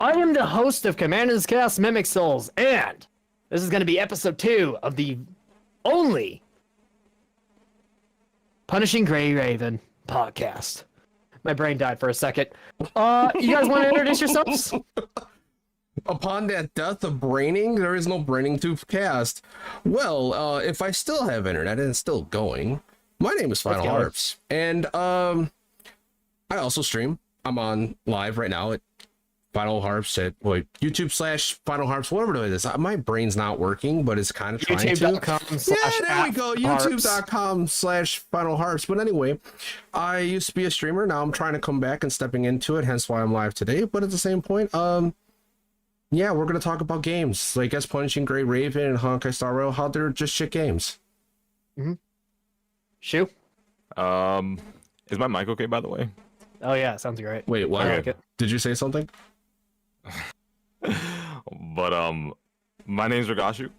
I am the host of Commandant's Cast Mimic Souls, and this is going to be episode 2 of the only Punishing Gray Raven podcast. My brain died for a second. You guys want to introduce yourselves? Upon that death of braining, there is no braining to cast. Well, if I still have internet and it's still going, my name is FinalHarps, and I also stream. I'm on live right now at FinalHarps at YouTube/FinalHarps, whatever it is. My brain's not working, but it's kind of trying to. YouTube.com/FinalHarps. Yeah, there we go. YouTube.com/FinalHarps. But anyway, I used to be a streamer. Now I'm trying to come back and stepping into it, hence why I'm live today. But at the same point, yeah, we're gonna talk about games like as Punishing Gray Raven and Honkai Star Rail, how they're just shit games. Mm-hmm. Shu? Is my mic okay, by the way? Oh yeah, sounds great. Wait, what? I like it. Did you say something? But my name's Regashu.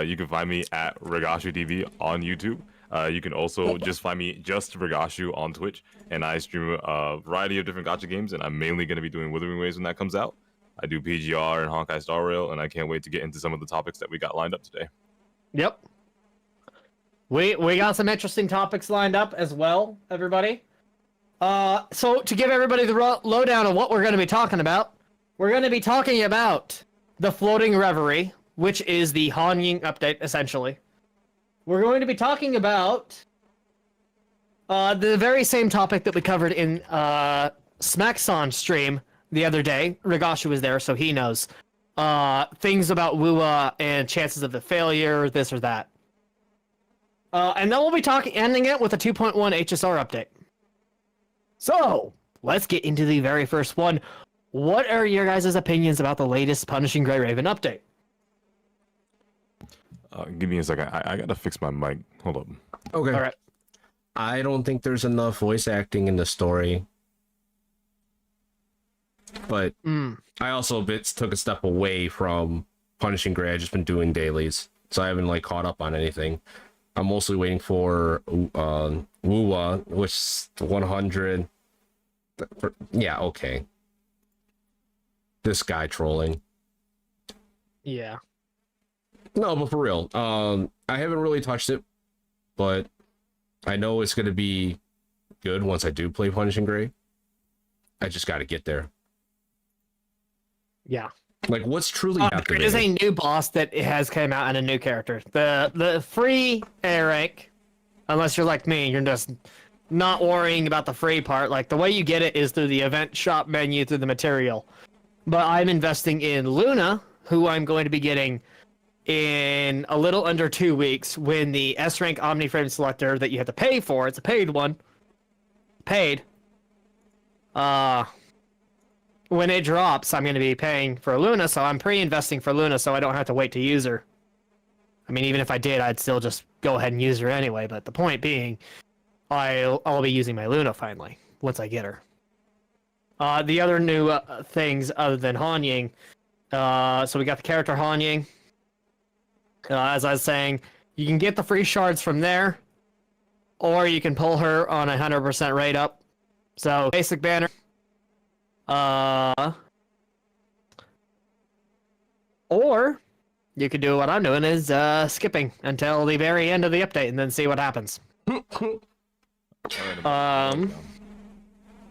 You can find me at RegashuDB on YouTube. You can also just find me just Regashu on Twitch, and I stream a variety of different gacha games, and I'm mainly going to be doing Wuthering Waves when that comes out. I do PGR and Honkai Star Rail, and I can't wait to get into some of the topics that we got lined up today. Yep. We got some interesting topics lined up as well, everybody. So to give everybody the lowdown on what we're going to be talking about, we're going to be talking about the Floating Reverie, which is the Hanying update, essentially. We're going to be talking about the very same topic that we covered in Smackson stream the other day. Regashu was there, so he knows. Things about Wua and chances of the failure, this or that. And then we'll be ending it with a 2.1 HSR update. So, let's get into the very first one. What are your guys' opinions about the latest Punishing Gray Raven update? Give me a second. I gotta fix my mic. Hold up. Okay. All right. I don't think there's enough voice acting in the story. But I also took a step away from Punishing Gray. I've just been doing dailies, so I haven't caught up on anything. I'm mostly waiting for Wua, which is 100. Yeah, okay. This guy trolling. Yeah. No, but for real, I haven't really touched it, but I know it's gonna be good once I do play Punishing Gray. I just got to get there. Yeah. Like, what's truly There happening? is a new boss that has came out and a new character. The free A rank, unless you're like me, you're just not worrying about the free part. Like, the way you get it is through the event shop menu, through the material. But I'm investing in Luna, who I'm going to be getting in a little under 2 weeks when the S rank Omniframe selector that you have to pay for, it's a paid one. Paid. When it drops, I'm going to be paying for Luna, so I'm pre-investing for Luna so I don't have to wait to use her. I mean, even if I did, I'd still just go ahead and use her anyway, but the point being, I'll be using my Luna finally, once I get her. The other new things other than Hanying, so we got the character Hanying. As I was saying, you can get the free shards from there, or you can pull her on 100% rate up. So, basic banner. Or you could do what I'm doing is skipping until the very end of the update and then see what happens.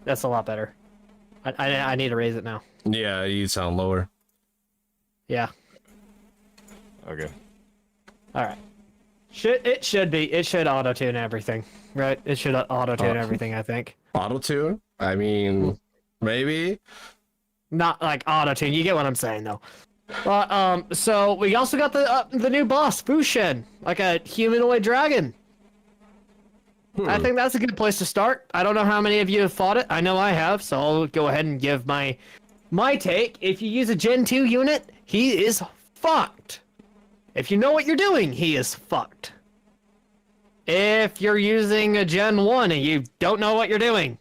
That's a lot better. I need to raise it now. Yeah, you sound lower. Yeah. Okay. All right. It should auto-tune everything, right? It should auto-tune everything, I think. Auto-tune? I mean, maybe. Not like auto-tune. You get what I'm saying, though. So we also got the new boss, Fushin, like a humanoid dragon. I think that's a good place to start. I don't know how many of you have fought it. I know I have, so I'll go ahead and give my take. If you use a Gen 2 unit, he is fucked. If you know what you're doing, he is fucked. If you're using a Gen 1 and you don't know what you're doing,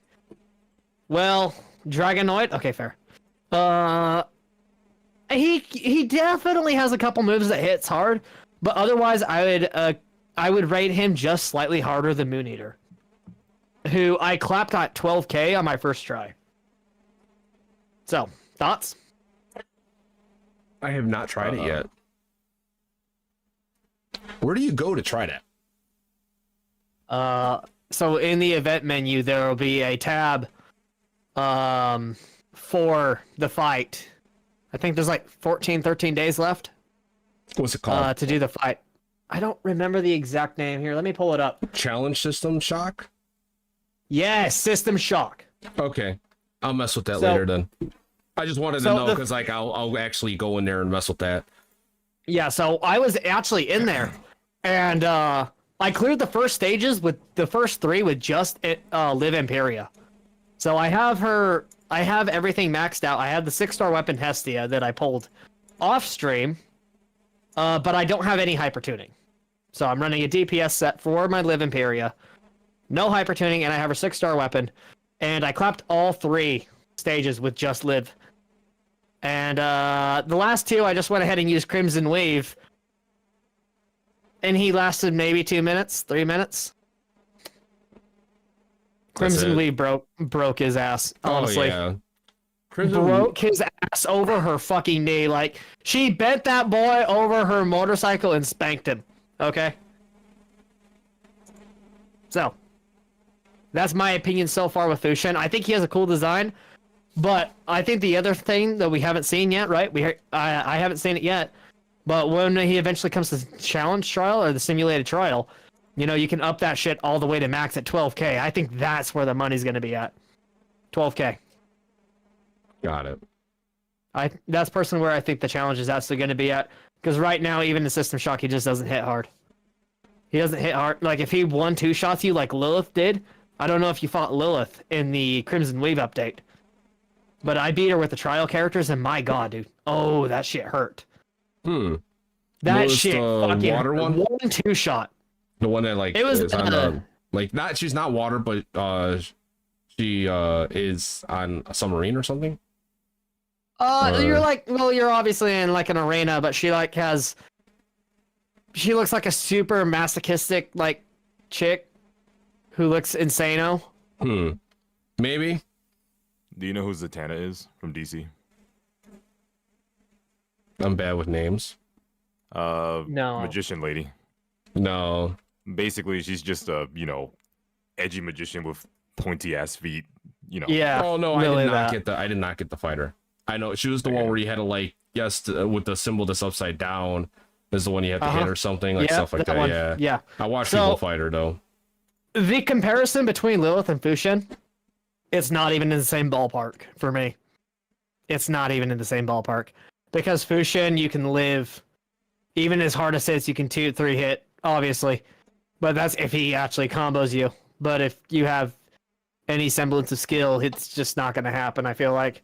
well, Dragonoid? Okay, fair. He definitely has a couple moves that hits hard, but otherwise I would rate him just slightly harder than Moon Eater, who I clapped at 12k on my first try. So, thoughts? I have not tried it yet. Where do you go to try that? So in the event menu, there will be a tab for the fight. I think there's like 13 days left. What's it called? To do the fight. I don't remember the exact name here. Let me pull it up. Challenge System Shock? Yes, System Shock. Okay. I'll mess with that later then. I just wanted to know because like I'll actually go in there and mess with that. Yeah, so I was actually in there and I cleared the first stages with the first 3 with just Liv Imperia. So I have everything maxed out. I have the 6-star weapon Hestia that I pulled off stream, but I don't have any hyper tuning. So I'm running a DPS set for my Liv Imperia, no hyper tuning, and I have a 6-star weapon. And I clapped all 3 stages with just Liv. And the last 2, I just went ahead and used Crimson Weave. And he lasted maybe 2 minutes, 3 minutes. Crimson Weave broke his ass, honestly. Oh, yeah. Broke his ass over her fucking knee. Like, she bent that boy over her motorcycle and spanked him. Okay? So, that's my opinion so far with Fushen. I think he has a cool design, but I think the other thing that we haven't seen yet, right? I haven't seen it yet, but when he eventually comes to the challenge trial or the simulated trial, you know, you can up that shit all the way to max at 12K. I think that's where the money's going to be at. 12K. Got it. That's personally where I think the challenge is actually going to be at. Because right now, even the System Shock, he just doesn't hit hard. He doesn't hit hard. Like, if he 1-2 shots you like Lilith did, I don't know if you fought Lilith in the Crimson Weave update. But I beat her with the trial characters, and my god, dude. Oh, that shit hurt. That shit fucking water hurt. one? 1-2 shot. The one that, like, It was is on like, she's not water, but she is on a submarine or something? You're like, well, you're obviously in like an arena, but she like she looks like a super masochistic like chick who looks insano. Maybe. Do you know who Zatanna is from DC? I'm bad with names. No. Magician lady. No. Basically, she's just a, you know, edgy magician with pointy ass feet, you know. Yeah. Oh no, really I did not get the fighter. I know she was the one where you had to like with the symbol that's upside down is the one you have to hit or something, like stuff like that. One. Yeah. Yeah. I watched people fight her though. The comparison between Lilith and Fushen, it's not even in the same ballpark for me. It's not even in the same ballpark. Because Fushen, you can live even as hard as hits, you can 2-3 hit, obviously. But that's if he actually combos you. But if you have any semblance of skill, it's just not gonna happen, I feel like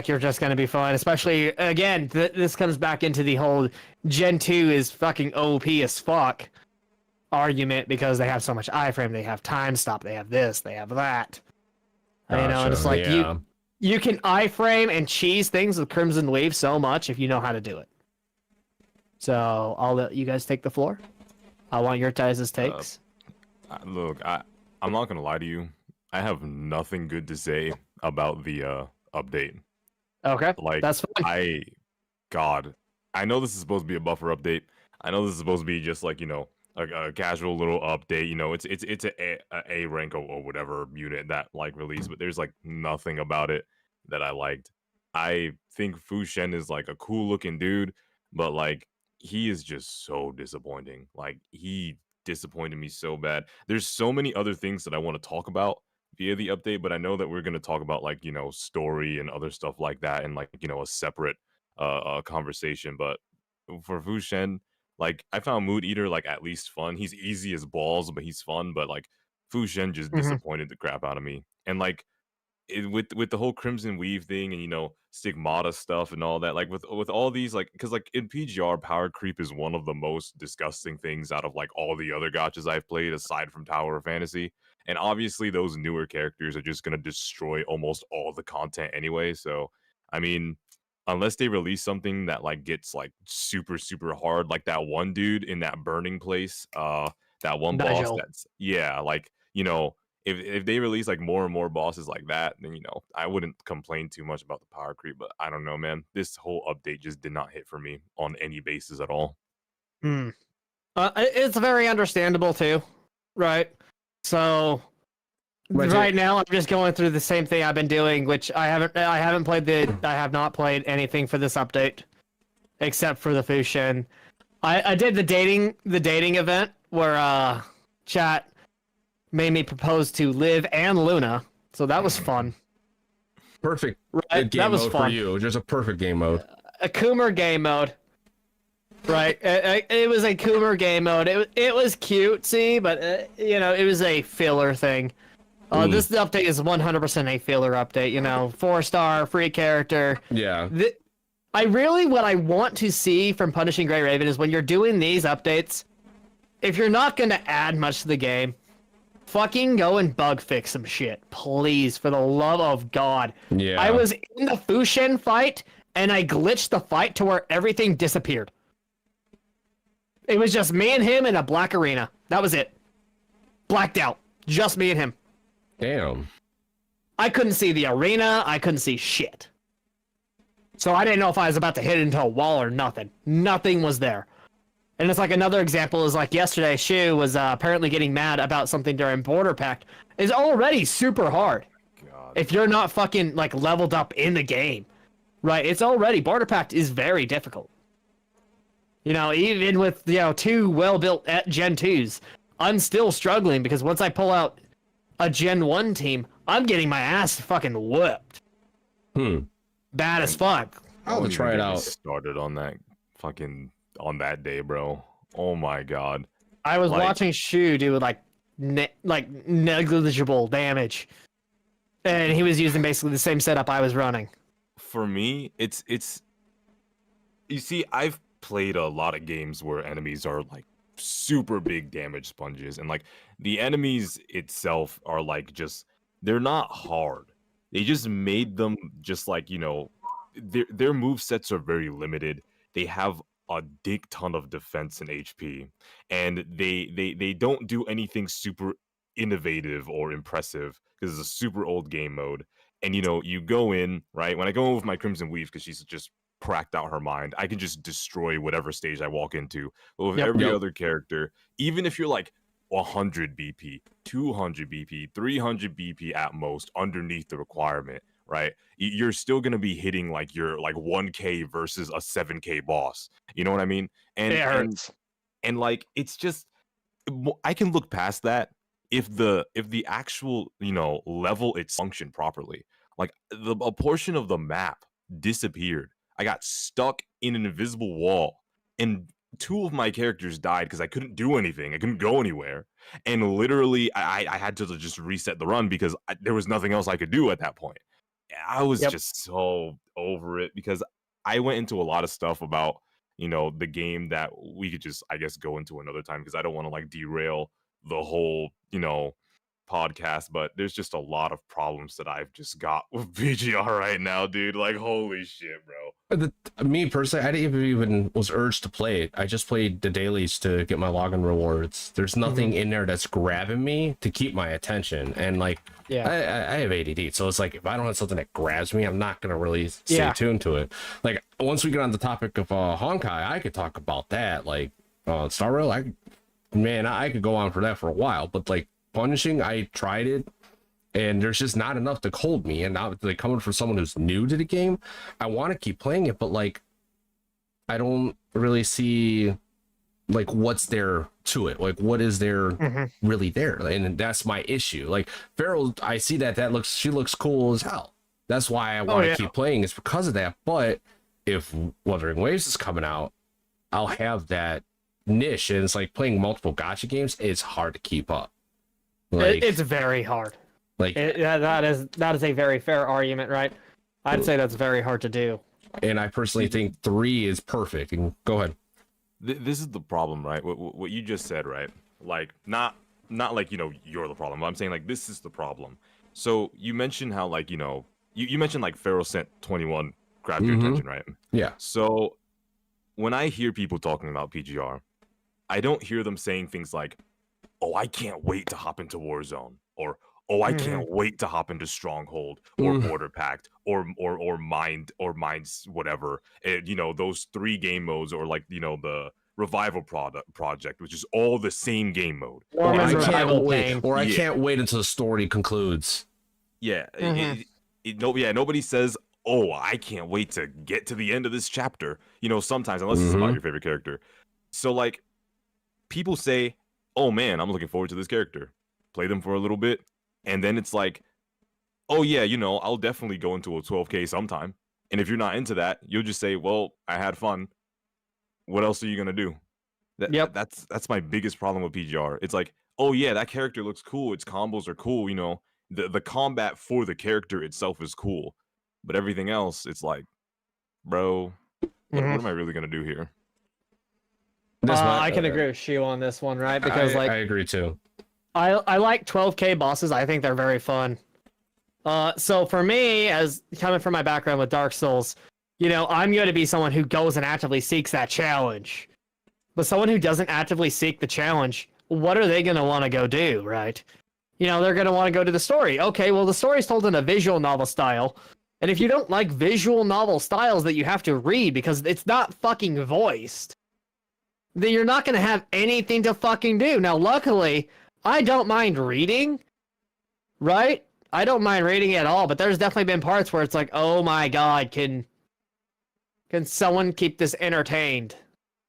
you're just going to be fine, especially, again, this comes back into the whole Gen 2 is fucking OP as fuck argument because they have so much iframe, they have time stop, they have this, they have that. Gotcha. You know, and it's like, you can iframe and cheese things with Crimson Weave so much if you know how to do it. So, I'll let you guys take the floor. I want your guys' takes. Look, I'm not going to lie to you. I have nothing good to say about the update. Okay, like that's fine. I know this is supposed to be a buffer update. I know this is supposed to be just like, you know, a casual little update. You know, it's a rank or whatever unit that like released, but there's like nothing about it that I liked. I think Fushen is like a cool looking dude, but like he is just so disappointing. Like he disappointed me so bad. There's so many other things that I want to talk about via the update, but I know that we're going to talk about like, you know, story and other stuff like that and like, you know, a separate conversation. But for Fushen, like I found Mood Eater like at least fun. He's easy as balls, but he's fun. But like Fushen just disappointed the crap out of me. And like with the whole Crimson Weave thing and, you know, Stigmata stuff and all that, like with all these, like, because like in PGR, power creep is one of the most disgusting things out of like all the other gachas I've played aside from Tower of Fantasy. And obviously those newer characters are just going to destroy almost all the content anyway. So, I mean, unless they release something that like gets like super, super hard, like that one dude in that burning place, that one boss that's, yeah, like, you know, if they release like more and more bosses like that, then I wouldn't complain too much about the power creep. But I don't know, man. This whole update just did not hit for me on any basis at all. It's very understandable too, right? So But right now I'm just going through the same thing I've been doing, which I have not played anything for this update except for the Fushin. I did the dating event where chat made me propose to Liv and Luna, so that was fun. perfect Right? game That was mode fun. for you. Just a perfect game mode. A Coomer game mode. Right, it was a Coomer game mode. It was cutesy, but it was a filler thing. This update is 100% a filler update. 4-star free character. Yeah. What I want to see from Punishing Grey Raven is when you're doing these updates, if you're not going to add much to the game, fucking go and bug fix some shit, please, for the love of God. Yeah. I was in the Fushin fight and I glitched the fight to where everything disappeared. It was just me and him in a black arena. That was it. Blacked out. Just me and him. Damn. I couldn't see the arena. I couldn't see shit. So I didn't know if I was about to hit into a wall or nothing. Nothing was there. And it's like another example is like yesterday, Shu was apparently getting mad about something during Border Pact. It's already super hard. God. If you're not fucking like leveled up in the game. Right? It's already, Border Pact is very difficult. Even with, 2 well-built Gen 2s, I'm still struggling because once I pull out a Gen 1 team, I'm getting my ass fucking whooped. Bad as fuck. I would try it out. Started on that day, bro. Oh my God. I was watching Shu do like negligible damage, and he was using basically the same setup I was running. For me, it's you see, I've played a lot of games where enemies are like super big damage sponges, and like the enemies itself are like they're not hard. They just made them just like, their move sets are very limited. They have a dick ton of defense and HP, and they don't do anything super innovative or impressive because it's a super old game mode. And you go in, right? When I go in with my Crimson Weave, because she's just cracked out her mind, I can just destroy whatever stage I walk into. But with every other character, even if you're like 100 BP, 200 BP, 300 BP at most underneath the requirement, right? You're still going to be hitting like your 1k versus a 7k boss. You know what I mean? And it hurts. And like it's just, I can look past that if the actual level it's functioned properly. Like a portion of the map disappeared. I got stuck in an invisible wall, and 2 of my characters died because I couldn't do anything. I couldn't go anywhere, and literally I had to just reset the run because there was nothing else I could do at that point. I was just so over it because I went into a lot of stuff about the game that we could just, I guess, go into another time because I don't want to like derail the whole podcast, but there's just a lot of problems that I've just got with BGR right now, dude. Like, holy shit, bro. Me personally, I didn't even was urged to play it. I just played the dailies to get my login rewards. There's nothing in there that's grabbing me to keep my attention, and like I have ADD, so it's like if I don't have something that grabs me, I'm not gonna really stay tuned to it. Like once we get on the topic of Honkai, I could talk about that. Like Star Rail, I could go on for that for a while, but like Punishing, I tried it, and there's just not enough to hold me. And now, like, coming from someone who's new to the game, I want to keep playing it, but like I don't really see like what's there to it. Like what is there really there? And that's my issue. Like Farrell, I see she looks cool as hell. That's why I want to keep playing. It's because of that. But if Wuthering Waves is coming out, I'll have that niche, and it's like playing multiple gacha games. It's hard to keep up. Like, it's very hard. Like that is a very fair argument, right? I'd say that's very hard to do. And I personally think 3 is perfect. And go ahead. This is the problem, right? What you just said, right? Like not like you're the problem. I'm saying like this is the problem. So you mentioned how like you mentioned like Pharaoh Sent 21 grabbed your attention, right? Yeah. So when I hear people talking about PGR, I don't hear them saying things like, "Oh, I can't wait to hop into Warzone," or oh, I Mhm. can't wait to hop into Stronghold or Border Pact or Minds whatever. And, you know, those 3 game modes, or like, you know, the Revival project, which is all the same game mode. Or Warm I and It's not- can't Revival wait. Pain. Or I Yeah. can't wait until the story concludes. Yeah, Mhm. nobody says, "Oh, I can't wait to get to the end of this chapter." You know, sometimes, unless it's about your favorite character. So, like, people say, "Oh man, I'm looking forward to this character." Play them for a little bit, and then it's like, "Oh yeah, you know, I'll definitely go into a 12K sometime." And if you're not into that, you'll just say, "Well, I had fun. What else are you gonna do?" Yep. That's my biggest problem with PGR. It's like, oh yeah, that character looks cool. Its combos are cool. You know, the combat for the character itself is cool, but everything else, it's like, bro, what Mhm. am I really gonna do here? I can agree with Shu on this one, right? Because I agree too. I like 12K bosses. I think they're very fun. So for me, as coming from my background with Dark Souls, you know, I'm going to be someone who goes and actively seeks that challenge. But someone who doesn't actively seek the challenge, what are they going to want to go do, right? You know, they're going to want to go to the story. Okay, well, the story's told in a visual novel style. And if you don't like visual novel styles that you have to read because it's not fucking voiced, then you're not going to have anything to fucking do. Now, luckily, I don't mind reading, right? I don't mind reading at all, but there's definitely been parts where it's like, oh my god, can someone keep this entertained?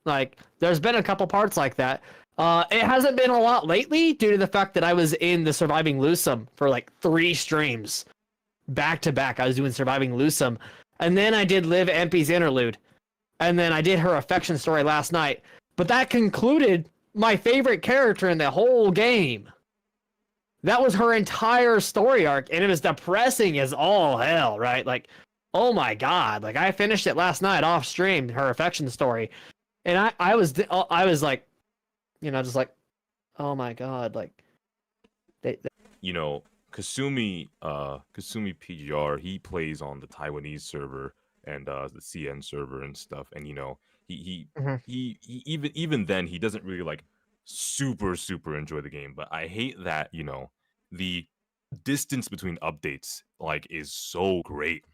Like, there's been a couple parts like that. It hasn't been a lot lately due to the fact that I was in the Surviving Lusum for like 3 streams. Back to back, I was doing Surviving Lusum. And then I did Liv Empy's Interlude. And then I did her affection story last night. But that concluded my favorite character in the whole game. That was her entire story arc, and it was depressing as all hell, right? Like, oh my god, like I finished it last night off stream, her affection story, and I was like, you know, just like, oh my god, like, You know, Kasumi PGR, he plays on the Taiwanese server and the CN server and stuff, and you know, Mhm. he even then he doesn't really like super enjoy the game. But I hate that, you know, the distance between updates like is so great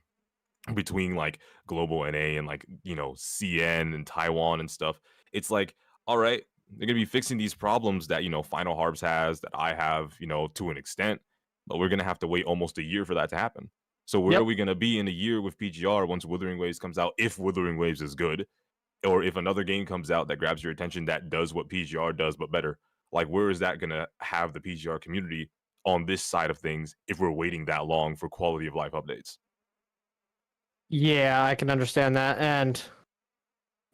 between like global NA and like, you know, CN and Taiwan and stuff. It's like, all right, they're gonna be fixing these problems that, you know, FinalHarps has, that I have, you know, to an extent, but we're gonna have to wait almost a year for that to happen. So where Yep. are we gonna be in a year with PGR once Wuthering Waves comes out, if Wuthering Waves is good, or if another game comes out that grabs your attention that does what PGR does but better? Like, where is that gonna have the PGR community on this side of things if we're waiting that long for quality of life updates? Yeah, I can understand that, and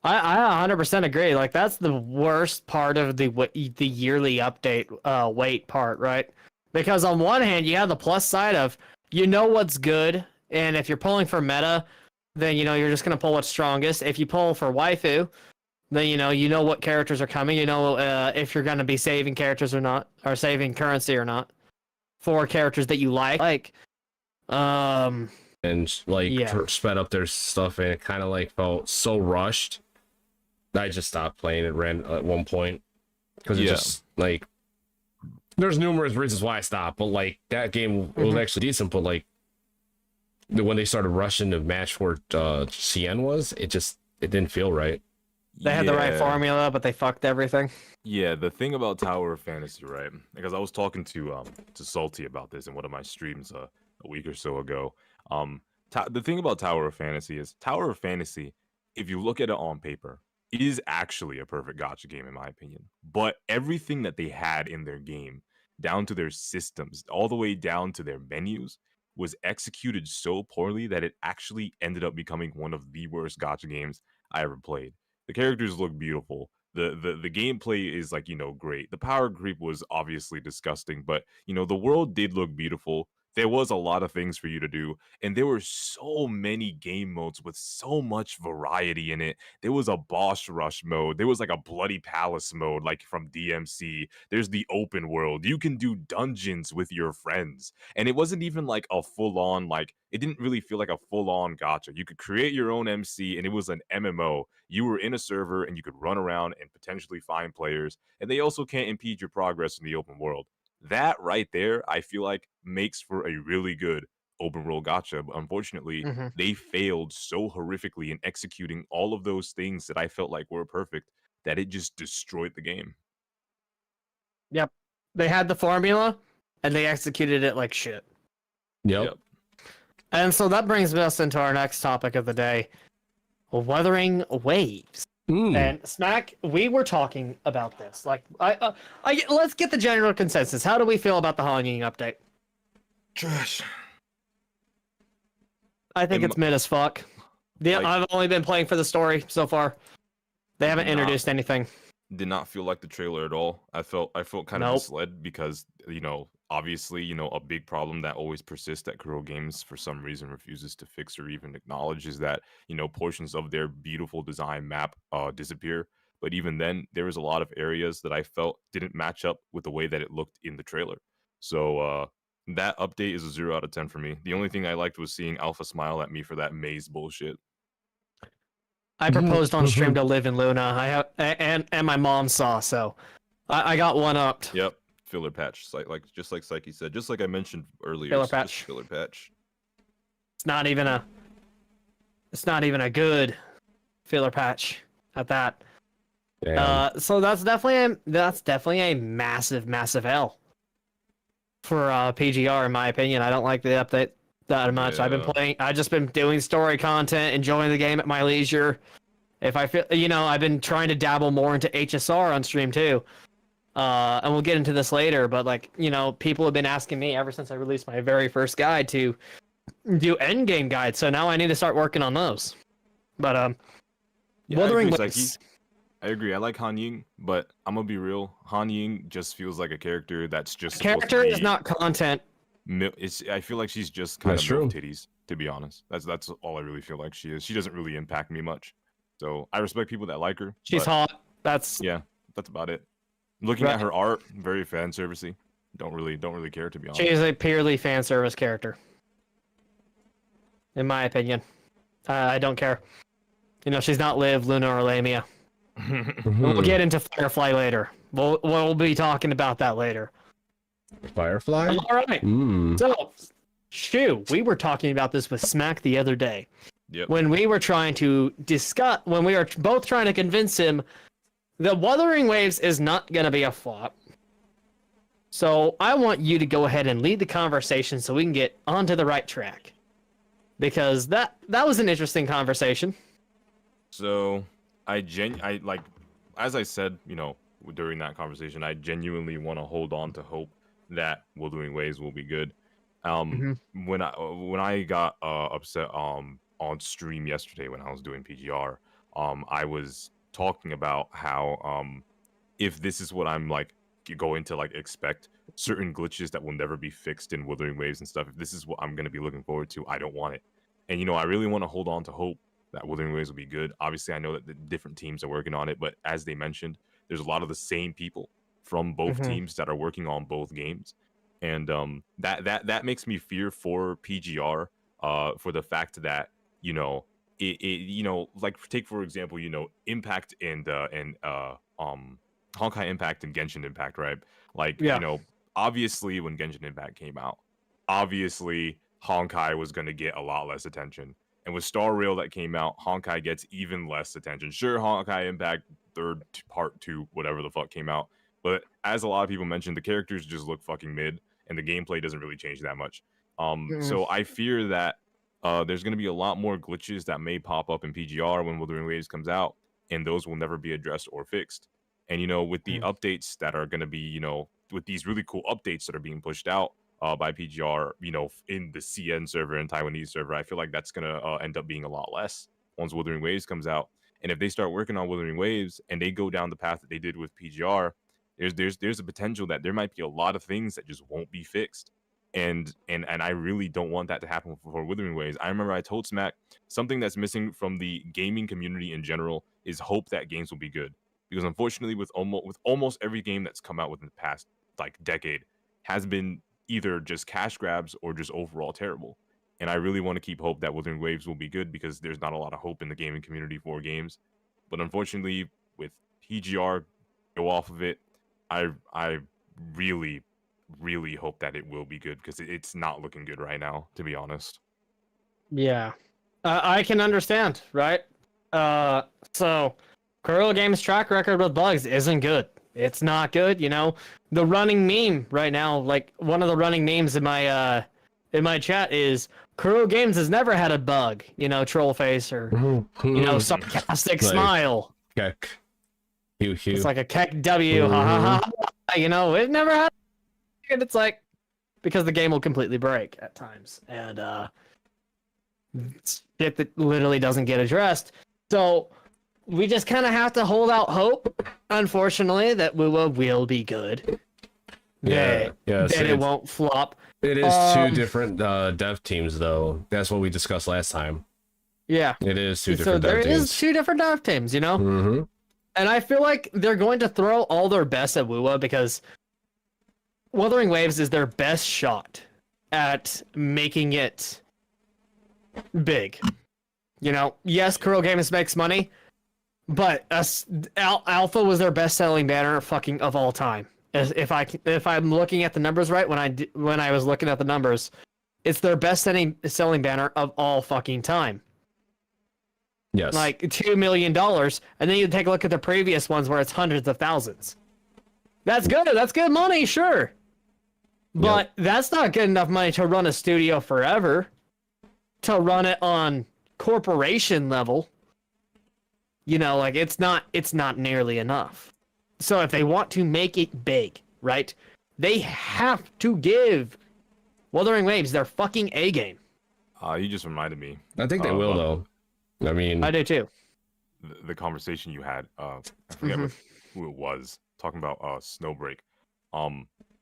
I 100% agree. Like, that's the worst part of the yearly update wait part, right? Because on one hand, you have the plus side of, you know what's good, and if you're pulling for meta, then you know you're just gonna pull what's strongest. If you pull for waifu, then you know what characters are coming. You know if you're gonna be saving characters or not, or saving currency or not for characters that you like. And like Yeah. sped up their stuff, and it kind of like felt so rushed. I just stopped playing it ran at one point because it Yeah. just like there's numerous reasons why I stopped, but like that game was actually decent, but like when they started rushing the match where CN was, it didn't feel right. They had the right Yeah. formula, but they fucked everything. Yeah, the thing about Tower of Fantasy, right? Because I was talking to Salty about this in one of my streams a week or so ago. The thing about Tower of Fantasy is Tower of Fantasy, if you look at it on paper, it is actually a perfect gacha game in my opinion. But everything that they had in their game, down to their systems, all the way down to their menus, was executed so poorly that it actually ended up becoming one of the worst gacha games I ever played. The characters look beautiful. The gameplay is like, you know, great. The power creep was obviously disgusting, but you know, the world did look beautiful. There was a lot of things for you to do, and there were so many game modes with so much variety in it. There was a boss rush mode. There was like a bloody palace mode, like from DMC. There's the open world. You can do dungeons with your friends. And it wasn't even like a full-on, like, it didn't really feel like a full-on gacha. You could create your own MC, and it was an MMO. You were in a server, and you could run around and potentially find players. And they also can't impede your progress in the open world. That right there, I feel like makes for a really good open world gacha. But unfortunately, Mm-hmm. they failed so horrifically in executing all of those things that I felt like were perfect that it just destroyed the game. Yep. They had the formula and they executed it like shit. Yep. And so that brings us into our next topic of the day, Wuthering Waves. And Smack, we were talking about this. Like, let's get the general consensus. How do we feel about the Han Ying update? Trash. I think Am- it's mid as fuck. Like- I've only been playing for the story so far. They haven't Nah. introduced anything. Did not feel like the trailer at all. I felt kind of Nope. misled because, you know, obviously, you know, a big problem that always persists that Kuro Games for some reason refuses to fix or even acknowledge is that, you know, portions of their beautiful design map disappear. But even then, there was a lot of areas that I felt didn't match up with the way that it looked in the trailer. So that update is a 0 out of 10 for me. The only thing I liked was seeing Alpha smile at me for that maze bullshit. I proposed on stream to live in Luna. I have, and my mom saw, so I got one upped. Yep, filler patch. Just like Psyche said, just like I mentioned earlier. Filler it's patch. just filler patch. It's not even a good filler patch at that. So that's definitely a massive L for PGR in my opinion. I don't like the update that much. Yeah. I've just been doing story content, enjoying the game at my leisure. If I feel, I've been trying to dabble more into HSR on stream too. And we'll get into this later, but like, people have been asking me ever since I released my very first guide to do endgame guides. So now I need to start working on those. But Wuthering Waves. I agree. I like Han Ying, but I'm gonna be real. Han Ying just feels like a character that's just Character is not content. I feel like she's just kind That's of true. milk titties, to be honest. That's all I really feel like she is. She doesn't really impact me much. So I respect people that like her. She's but hot. That's that's about it. Looking at her art, very fan servicey. Don't really care, to be honest. She is a purely fan service character, in my opinion. I don't care. She's not Liv, Luna, or Lamia. We'll get into Firefly later. We'll be talking about that later. Firefly? All right. So, Shu, we were talking about this with Smack the other day. Yep. When we were both trying to convince him that Wuthering Waves is not going to be a flop. So I want you to go ahead and lead the conversation so we can get onto the right track. Because that was an interesting conversation. So I like, as I said, during that conversation, I genuinely want to hold on to hope that Wuthering Waves will be good. When I got upset on stream yesterday when I was doing PGR, I was talking about how if this is what I'm like going to like expect, certain glitches that will never be fixed in Wuthering Waves and stuff, if this is what I'm going to be looking forward to, I don't want it. And I really want to hold on to hope that Wuthering Waves will be good. Obviously I know that the different teams are working on it, but as they mentioned, there's a lot of the same people from both teams that are working on both games. And that makes me fear for PGR for the fact that like take for example Impact and Honkai Impact and Genshin Impact, right? Like obviously when Genshin Impact came out, obviously Honkai was going to get a lot less attention, and with Star Rail that came out, Honkai gets even less attention. Sure, Honkai Impact part 2 whatever the fuck came out, but as a lot of people mentioned, the characters just look fucking mid and the gameplay doesn't really change that much. So I fear that there's going to be a lot more glitches that may pop up in PGR when Wuthering Waves comes out, and those will never be addressed or fixed. And with the updates that are going to be, with these really cool updates that are being pushed out by PGR, in the CN server and Taiwanese server, I feel like that's going to end up being a lot less once Wuthering Waves comes out. And if they start working on Wuthering Waves and they go down the path that they did with PGR, there's a potential that there might be a lot of things that just won't be fixed. And I really don't want that to happen for Wuthering Waves. I remember I told Smack something that's missing from the gaming community in general is hope that games will be good. Because unfortunately, with almost every game that's come out within the past like decade has been either just cash grabs or just overall terrible. And I really want to keep hope that Wuthering Waves will be good because there's not a lot of hope in the gaming community for games. But unfortunately, with PGR go off of it, I really really hope that it will be good because it's not looking good right now, to be honest. Yeah, I can understand, right? So Kuro Games' track record with bugs isn't good. It's not good, you know. The running meme right now, like one of the running memes in my chat is Kuro Games has never had a bug, you know, troll face or you know, sarcastic Like, smile. Keck. Hew. It's like a keck W, ha ha ha. You know, it never had. And it's like because the game will completely break at times, and shit that literally doesn't get addressed. So we just kind of have to hold out hope, unfortunately, that WUWA will be good. Yeah, that it won't flop. It is two different dev teams, though. That's what we discussed last time. Yeah, it is two different dev teams. So there is two different dev teams, you know? Mm-hmm. And I feel like they're going to throw all their best at WUWA because Wuthering Waves is their best shot at making it big. You know, yes, Kuro Games makes money, but Alpha was their best-selling banner of all time. If I'm looking at the numbers right, when I was looking at the numbers, it's their best-selling banner of all fucking time. Yes. Like $2 million, and then you take a look at the previous ones where it's hundreds of thousands. That's good. That's good money, sure. But that's not good enough money to run a studio forever. To run it on corporation level. You know, like it's not nearly enough. So if they want to make it big, right? They have to give Wuthering Waves their fucking A game. You just reminded me. I think they will, though. I mean, I do too. The conversation you had, I forget who it was, talking about Snowbreak.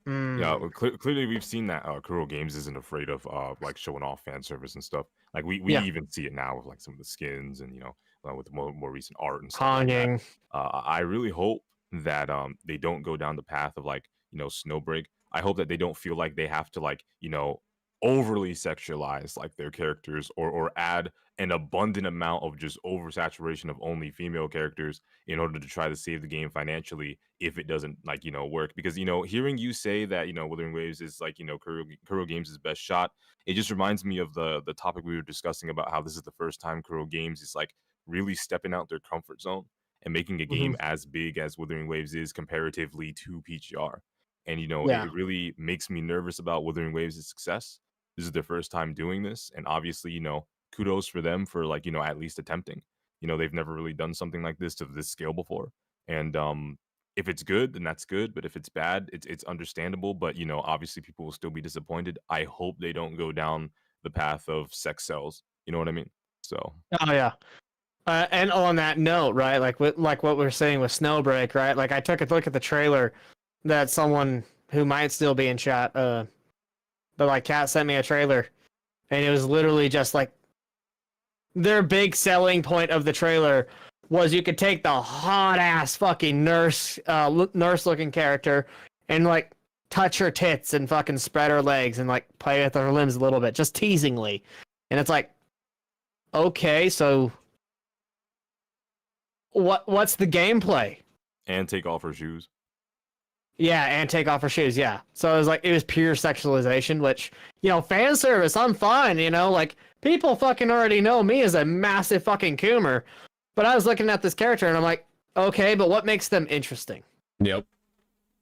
Yeah, clearly we've seen that Kuro Games isn't afraid of like showing off fan service and stuff. Like we even see it now with like some of the skins and you know with the more recent art and stuff. Like that. I really hope that they don't go down the path of like you know Snowbreak. I hope that they don't feel like they have to like you know overly sexualize like their characters or add an abundant amount of just oversaturation of only female characters in order to try to save the game financially if it doesn't like you know work. Because you know hearing you say that you know Wuthering Waves is like you know Kuro Games' best shot, it just reminds me of the topic we were discussing about how this is the first time Kuro Games is like really stepping out their comfort zone and making a game as big as Wuthering Waves is comparatively to PGR. And you know it really makes me nervous about Wuthering Waves' success. This is their first time doing this, and obviously you know kudos for them for like you know at least attempting. You know they've never really done something like this to this scale before, and if it's good then that's good, but if it's bad it's understandable. But you know obviously people will still be disappointed. I hope they don't go down the path of sex sells, you know what I mean? So and on that note, right, like what we're saying with Snowbreak, right, like I took a look at the trailer that someone who might still be in chat but like Kat sent me a trailer and it was literally just like their big selling point of the trailer was you could take the hot ass fucking nurse looking character and like touch her tits and fucking spread her legs and like play with her limbs a little bit, just teasingly. And it's like, okay, so what's the gameplay? And take off her shoes. Yeah, and take off her shoes, yeah. So it was pure sexualization, which, you know, fan service, I'm fine, you know, like, people fucking already know me as a massive fucking coomer. But I was looking at this character and I'm like, okay, but what makes them interesting? Yep.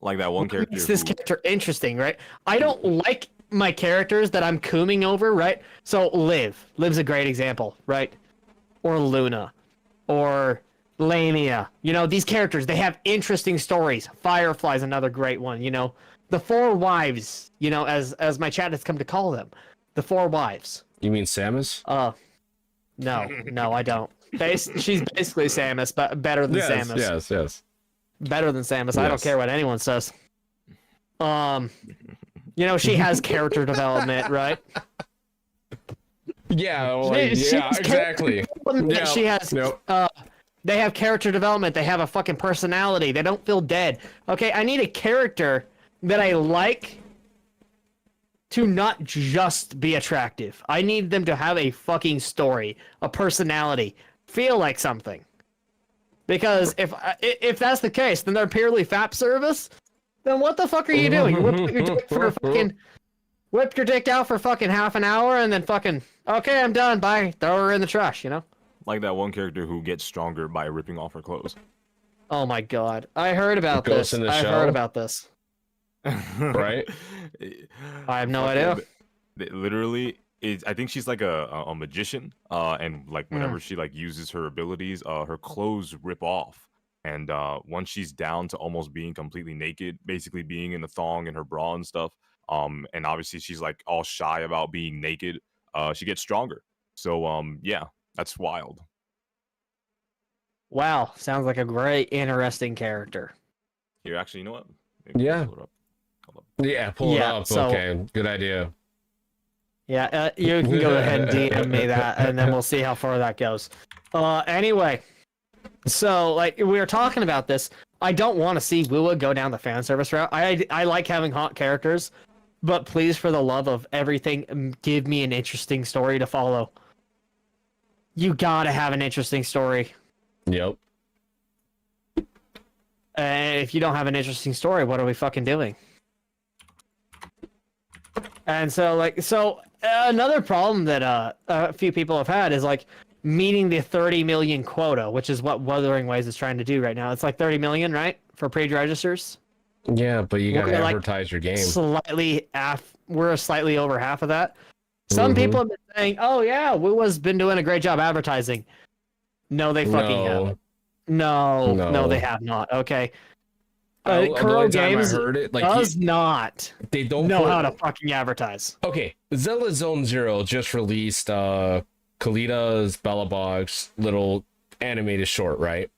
Like that one character. What makes this character interesting, right? I don't like my characters that I'm cooming over, right? So Liv's a great example, right? Or Luna. Or Lamia. You know, these characters, they have interesting stories. Firefly's another great one, you know. The Four Wives, you know, as my chat has come to call them. The Four Wives. You mean Samus? No, I don't. She's basically Samus, but better than Samus. Yes. Better than Samus. I don't care what anyone says. You know, she has character development, right? Yeah, well, exactly. Yeah. She has. They have character development. They have a fucking personality. They don't feel dead. Okay, I need a character that I like to not just be attractive. I need them to have a fucking story, a personality, feel like something. Because if that's the case, then they're purely FAP service. then what the fuck are you doing? You whip your dick for fucking whip your dick out for fucking half an hour and then fucking okay, I'm done. Bye. Throw her in the trash. You know. Like that one character who gets stronger by ripping off her clothes. Oh my god, I heard about Ghost this. in the I Shell? heard about this. Right? I have no idea. Literally, I think she's like a magician. And like whenever she like uses her abilities, her clothes rip off. And once she's down to almost being completely naked, basically being in the thong and her bra and stuff. And obviously she's like all shy about being naked. She gets stronger. So yeah, that's wild. Wow, sounds like a great, interesting character. Here, actually, you know what? Maybe Yeah. pull it up. Hold up. Yeah, pull it Yeah, up. so- Okay, good idea. Yeah, you can go ahead and DM me that, and then we'll see how far that goes. Anyway, so like we were talking about this, I don't want to see Wua go down the fan service route. I like having hot characters, but please, for the love of everything, give me an interesting story to follow. You gotta have an interesting story. Yep. And if you don't have an interesting story, what are we fucking doing? And so another problem that a few people have had is like meeting the 30 million quota, which is what Wuthering Waves is trying to do right now. It's like 30 million, right? For paid registers. Yeah, but you gotta We're like advertise your game. We're slightly over half of that. Some people have been saying, "Oh yeah, Wua's been doing a great job advertising." No, they fucking haven't. No, they have not. Okay. The Kuro only time Games I heard it, like does not they don't know put- how to fucking advertise. Okay, Zelda Zone Zero just released Kalita's Bellabog's little animated short, right?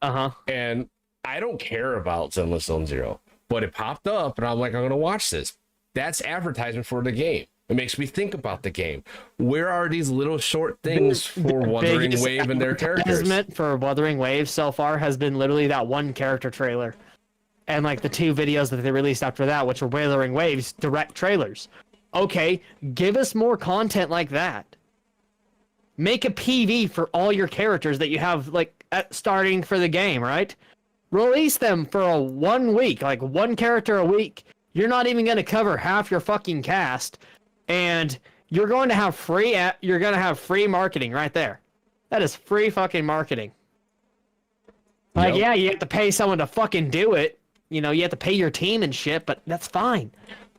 Uh-huh. And I don't care about Zelda Zone Zero, but it popped up and I'm like, I'm gonna watch this. That's advertisement for the game. It makes me think about the game. Where are these little short things for Wuthering Biggest Wave and their characters? advertisement for Wuthering Waves so far has been literally that one character trailer. And like the 2 videos that they released after that, which were Wuthering Waves direct trailers. Okay, give us more content like that. Make a PV for all your characters that you have like starting for the game, right? Release them for a 1 week, like one character a week. You're not even going to cover half your fucking cast, and you're going to have free marketing right there. That is free fucking marketing. Like, Yep. yeah, you have to pay someone to fucking do it. You know, you have to pay your team and shit, but that's fine.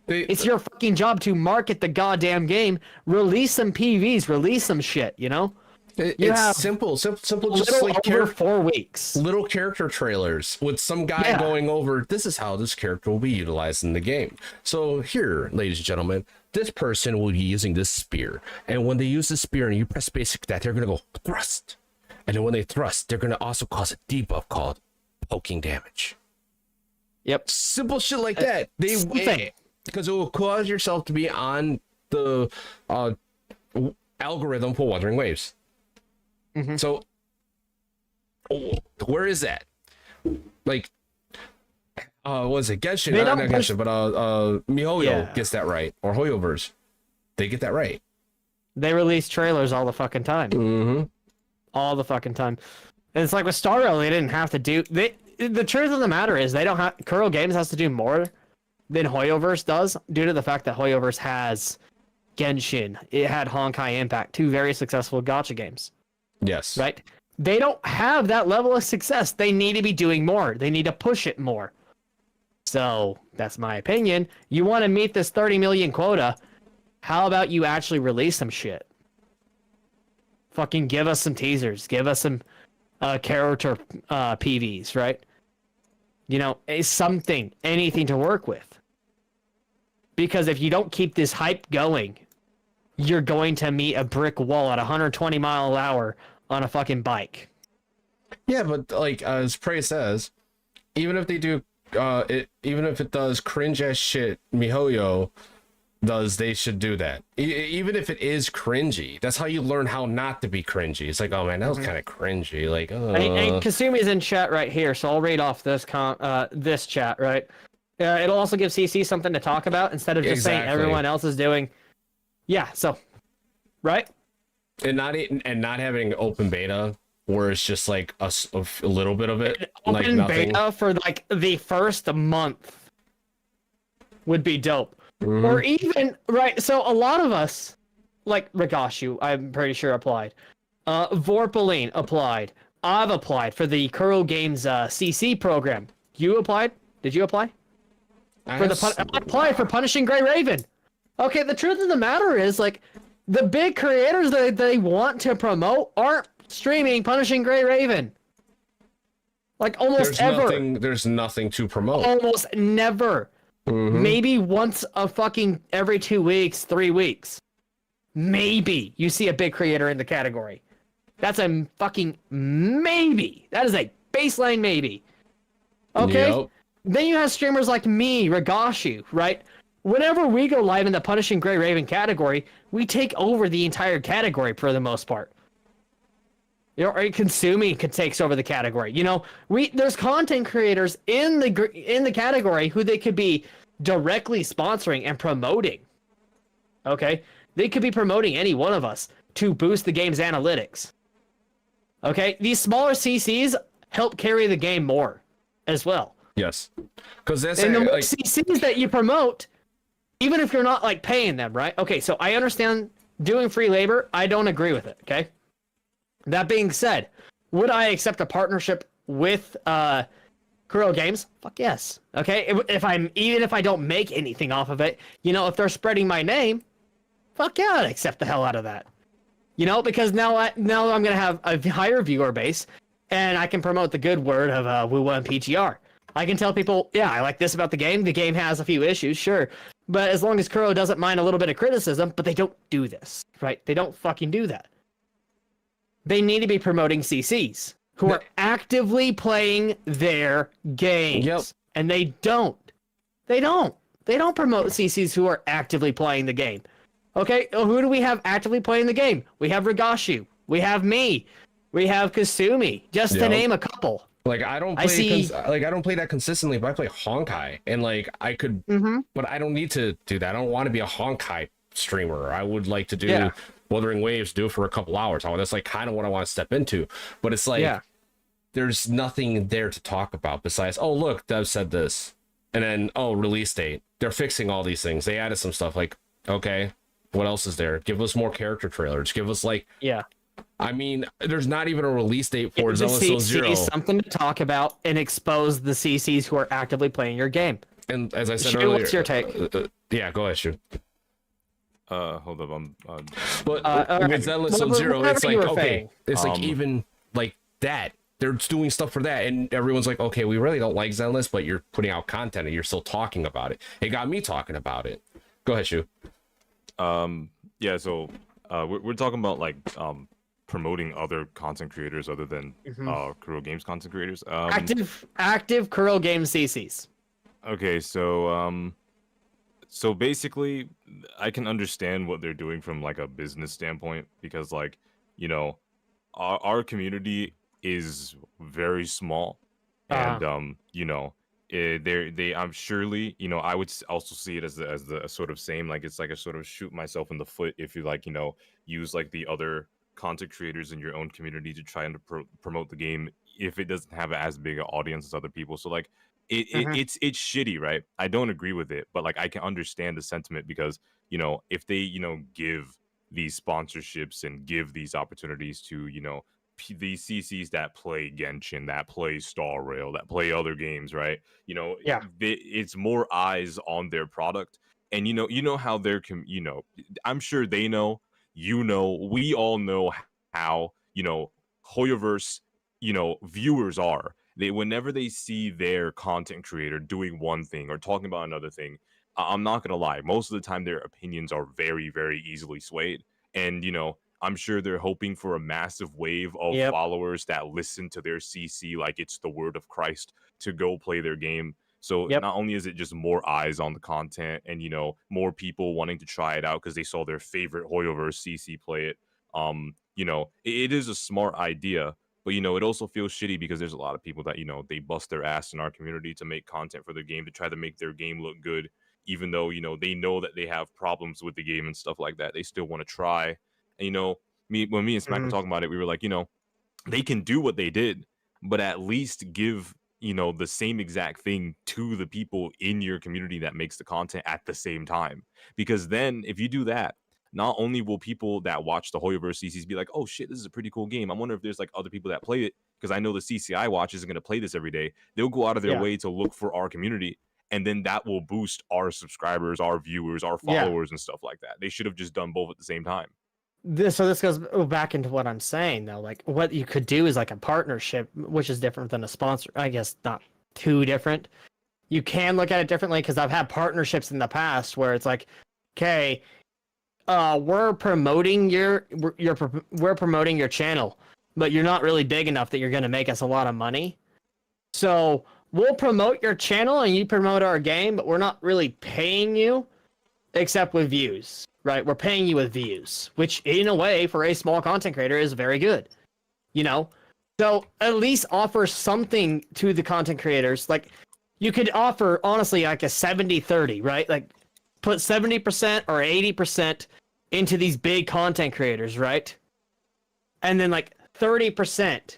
It's your fucking job to market the goddamn game. Release some PVs, release some shit, you know? You have It's simple, just Little like over 4 weeks. little character trailers with some guy Yeah. going over, this is how this character will be utilized in the game. So here, ladies and gentlemen, this person will be using this spear. And when they use the spear and you press basic that, they're going to go thrust. And then when they thrust, they're going to also cause a debuff called poking damage. Yep. Simple shit like that. Something. Because it will cause yourself to be on the algorithm for Wuthering Waves. Mhm. So, where is that? Like, what is it? Genshin, They not don't Genshin, but MiHoYo Yeah. gets that right, or Hoyoverse. They get that right. They release trailers all the fucking time. Mm-hmm. All the fucking time. And it's like with Star Rail, they didn't have to do... The truth of the matter is, they don't have... Kuro Games has to do more than Hoyoverse does, due to the fact that Hoyoverse has Genshin. It had Honkai Impact, 2 very successful gacha games. Yes. Right? They don't have that level of success. They need to be doing more. They need to push it more. So, that's my opinion. You want to meet this 30 million quota, how about you actually release some shit? Fucking give us some teasers. Give us some character PVs, right? You know, something, anything to work with. Because if you don't keep this hype going, you're going to meet a brick wall at 120 mile an hour on a fucking bike. Yeah, but like as Prey says, even if they do, even if it does cringe ass shit, MiHoYo does, they should do that. Even if it is cringy, that's how you learn how not to be cringy. It's like, oh man, that was kind of cringy. Like, And Kasumi's in chat right here, so I'll read off this this chat, right? It'll also give CC something to talk about instead of just saying Exactly. everyone else is doing. Yeah, so, right? and not having open beta where it's just like a little bit of it, like Open nothing. beta for like the first month would be dope. Mhm. Or even, right, so a lot of us, like Regashu, I'm pretty sure applied. Vorpaline applied. I've applied for the Kuro Games CC program. You applied? Did you apply? I applied for Punishing Grey Raven. Okay, the truth of the matter is, like, the big creators that they want to promote aren't streaming Punishing Grey Raven. Like, almost ever. There's nothing to promote. Almost never. Mhm. Maybe once a fucking every 2 weeks, 3 weeks. Maybe you see a big creator in the category. That's a fucking maybe. That is a baseline maybe. Okay? Yep. Then you have streamers like me, Regashu, right? Whenever we go live in the Punishing Grey Raven category, we take over the entire category for the most part. You know, or Consuming takes over the category. You know, there's content creators in the category who they could be directly sponsoring and promoting. Okay? They could be promoting any one of us to boost the game's analytics. Okay? These smaller CCs help carry the game more as well. Yes. Because that's And the more CCs that you promote, even if you're not like paying them, right? Okay, so I understand doing free labor. I don't agree with it, okay? That being said, would I accept a partnership with Kuro Games? Fuck yes. Okay, even if I don't make anything off of it, you know, if they're spreading my name, fuck yeah, I'd accept the hell out of that. You know, because now I'm gonna have a higher viewer base, and I can promote the good word of WUWA and PGR. I can tell people, yeah, I like this about the game. The game has a few issues, sure. But as long as Kuro doesn't mind a little bit of criticism, but they don't do this, right? They don't fucking do that. They need to be promoting CCs who are actively playing their games. Yep. And they don't. They don't promote CCs who are actively playing the game. Okay, who do we have actively playing the game? We have Regashu. We have me. We have Kasumi. Just to name a couple. Like I don't play that consistently, but I play Honkai, and like I could, but I don't need to do that. I don't want to be a Honkai streamer. I would like to do Wuthering Waves, do it for a couple hours. That's like kind of what I want to step into. But it's like there's nothing there to talk about besides, oh look, Dev said this, and then release date. They're fixing all these things. They added some stuff. Like, okay, what else is there? Give us more character trailers. Give us like I mean, there's not even a release date for Zealous Zero. Something to talk about and expose the CCs who are actively playing your game. And as I said earlier, what's your take? Yeah, go ahead, Shu. Hold up, But with Zealous Zero, it's like okay, it's like even like that. They're doing stuff for that, and everyone's like, okay, we really don't like Zealous, but you're putting out content and you're still talking about it. It got me talking about it. Go ahead, Shu. Yeah, so we're talking about like promoting other content creators other than Kuro Games content creators. Active Kuro Games CCs. Okay, so basically, I can understand what they're doing from like a business standpoint because like, you know, our community is very small, and you know, I'm surely, you know, I would also see it as the sort of same, like it's like a sort of shoot myself in the foot if you like, you know, use like the other content creators in your own community to try and promote the game if it doesn't have as big an audience as other people. So like it's shitty, right? I don't agree with it, but like I can understand the sentiment because, you know, if they, you know, give these sponsorships and give these opportunities to, you know, these CCs that play Genshin, that play Star Rail, that play other games, right? You know, it's more eyes on their product, and you know how they're you know, I'm sure they know, you know, we all know how, you know, Hoyoverse, you know, viewers are. They, whenever they see their content creator doing one thing or talking about another thing, I'm not gonna lie, most of the time their opinions are very, very easily swayed, and you know, I'm sure they're hoping for a massive wave of followers that listen to their CC like it's the word of Christ to go play their game. So not only is it just more eyes on the content and, you know, more people wanting to try it out because they saw their favorite Hoyoverse CC play it, you know, it is a smart idea, but, you know, it also feels shitty because there's a lot of people that, you know, they bust their ass in our community to make content for their game, to try to make their game look good, even though, you know that they have problems with the game and stuff like that. They still want to try. And, you know, when me and Smack were talking about it, we were like, you know, they can do what they did, but at least give the same exact thing to the people in your community that makes the content at the same time. Because then if you do that, not only will people that watch the Hoyoverse CCs be like, oh shit, this is a pretty cool game. I wonder if there's like other people that play it, because I know the CCI watch isn't going to play this every day. They'll go out of their way to look for our community, and then that will boost our subscribers, our viewers, our followers, and stuff like that. They should have just done both at the same time. This goes back into what I'm saying though. Like what you could do is like a partnership, which is different than a sponsor. I guess not too different. You can look at it differently, because I've had partnerships in the past where it's like, okay, we're promoting your channel, but you're not really big enough that you're going to make us a lot of money. So we'll promote your channel and you promote our game, but we're not really paying you except with views. Right, we're paying you with views, which in a way for a small content creator is very good, So at least offer something to the content creators. Like you could offer honestly like a 70-30, right? Like put 70% or 80% into these big content creators, right? And then like 30%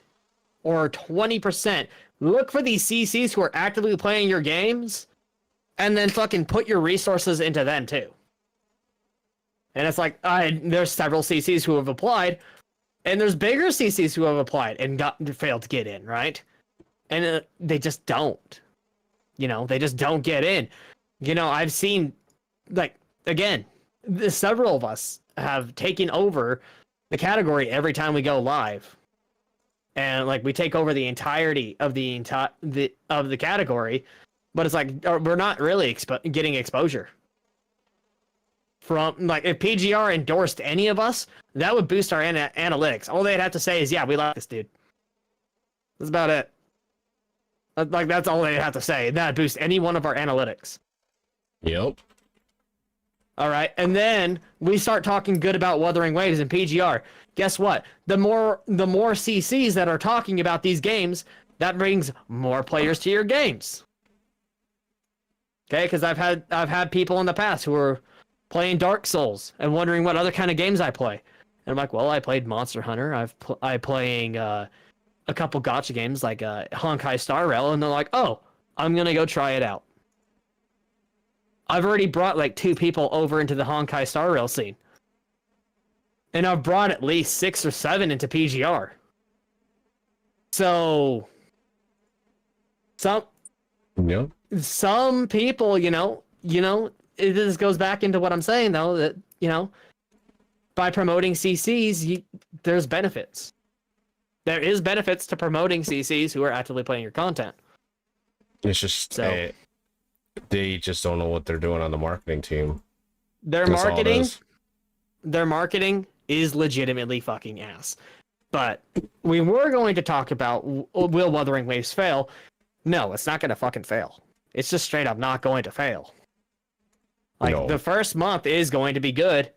or 20% look for these CCs who are actively playing your games, and then fucking put your resources into them too. And it's like, there's several CCs who have applied, and there's bigger CCs who have applied and failed to get in, right? And they just don't. They just don't get in. I've seen, like, again, several of us have taken over the category every time we go live. And, like, we take over the entirety of the category, but it's like, we're not really getting exposure. From like if PGR endorsed any of us, that would boost our analytics. All they'd have to say is, "Yeah, we like this dude." That's about it. Like that's all they'd have to say. That boosts any one of our analytics. Yep. All right, and then we start talking good about Wuthering Waves and PGR. Guess what? The more CCs that are talking about these games, that brings more players to your games. Okay, because I've had people in the past who are playing Dark Souls and wondering what other kind of games I play. And I'm like, well, I played Monster Hunter. I'm playing a couple gacha games like Honkai Star Rail, and they're like, oh, I'm gonna go try it out. I've already brought like 2 people over into the Honkai Star Rail scene, and I've brought at least 6 or 7 into PGR. So some people, this goes back into what I'm saying, though, that, by promoting CCs, there's benefits. There is benefits to promoting CCs who are actively playing your content. It's just, they just don't know what they're doing on the marketing team. Their marketing is legitimately fucking ass. But we were going to talk about, will Wuthering Waves fail? No, it's not going to fucking fail. It's just straight up not going to fail. Like, the first month is going to be good.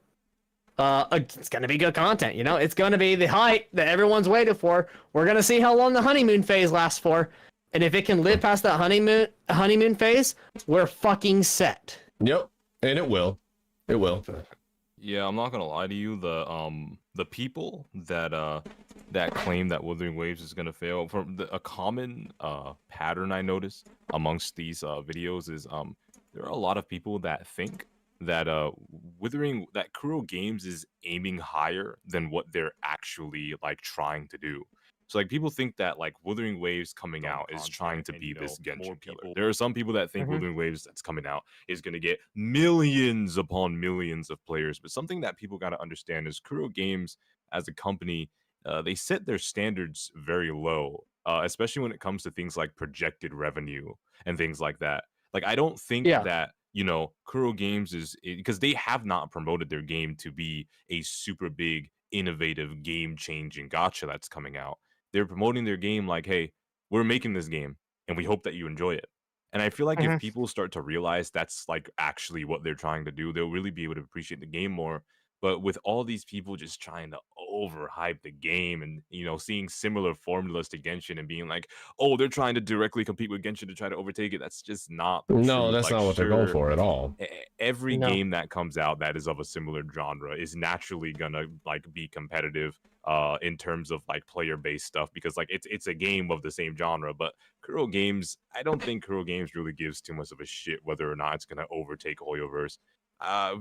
It's going to be good content, It's going to be the height that everyone's waited for. We're going to see how long the honeymoon phase lasts for. And if it can live past that honeymoon phase, we're fucking set. Yep, and it will. It will. Yeah, I'm not gonna lie to you. The people that claim that Wuthering Waves is gonna fail, a common pattern I notice amongst these videos is there are a lot of people that think that Kuro Games is aiming higher than what they're actually like trying to do. So like people think that like Wuthering Waves coming out is trying to be this Genshin killer. There are some people that think Wuthering Waves that's coming out is going to get millions upon millions of players. But something that people got to understand is Kuro Games as a company, they set their standards very low, especially when it comes to things like projected revenue and things like that. Like I don't think that, Kuro Games is, because they have not promoted their game to be a super big, innovative, game-changing gacha that's coming out. They're promoting their game like, hey, we're making this game and we hope that you enjoy it. And I feel like if people start to realize that's like actually what they're trying to do, they'll really be able to appreciate the game more. But with all these people just trying to overhype the game, and seeing similar formulas to Genshin and being like, oh, they're trying to directly compete with Genshin to try to overtake it. That's just not the No, truth. that's Like, not what they're going sure, for at all. every No. game that comes out that is of a similar genre is naturally gonna like be competitive in terms of like player based stuff, because like it's a game of the same genre. But Kuro Games, I don't think Kuro Games really gives too much of a shit whether or not it's gonna overtake Hoyoverse.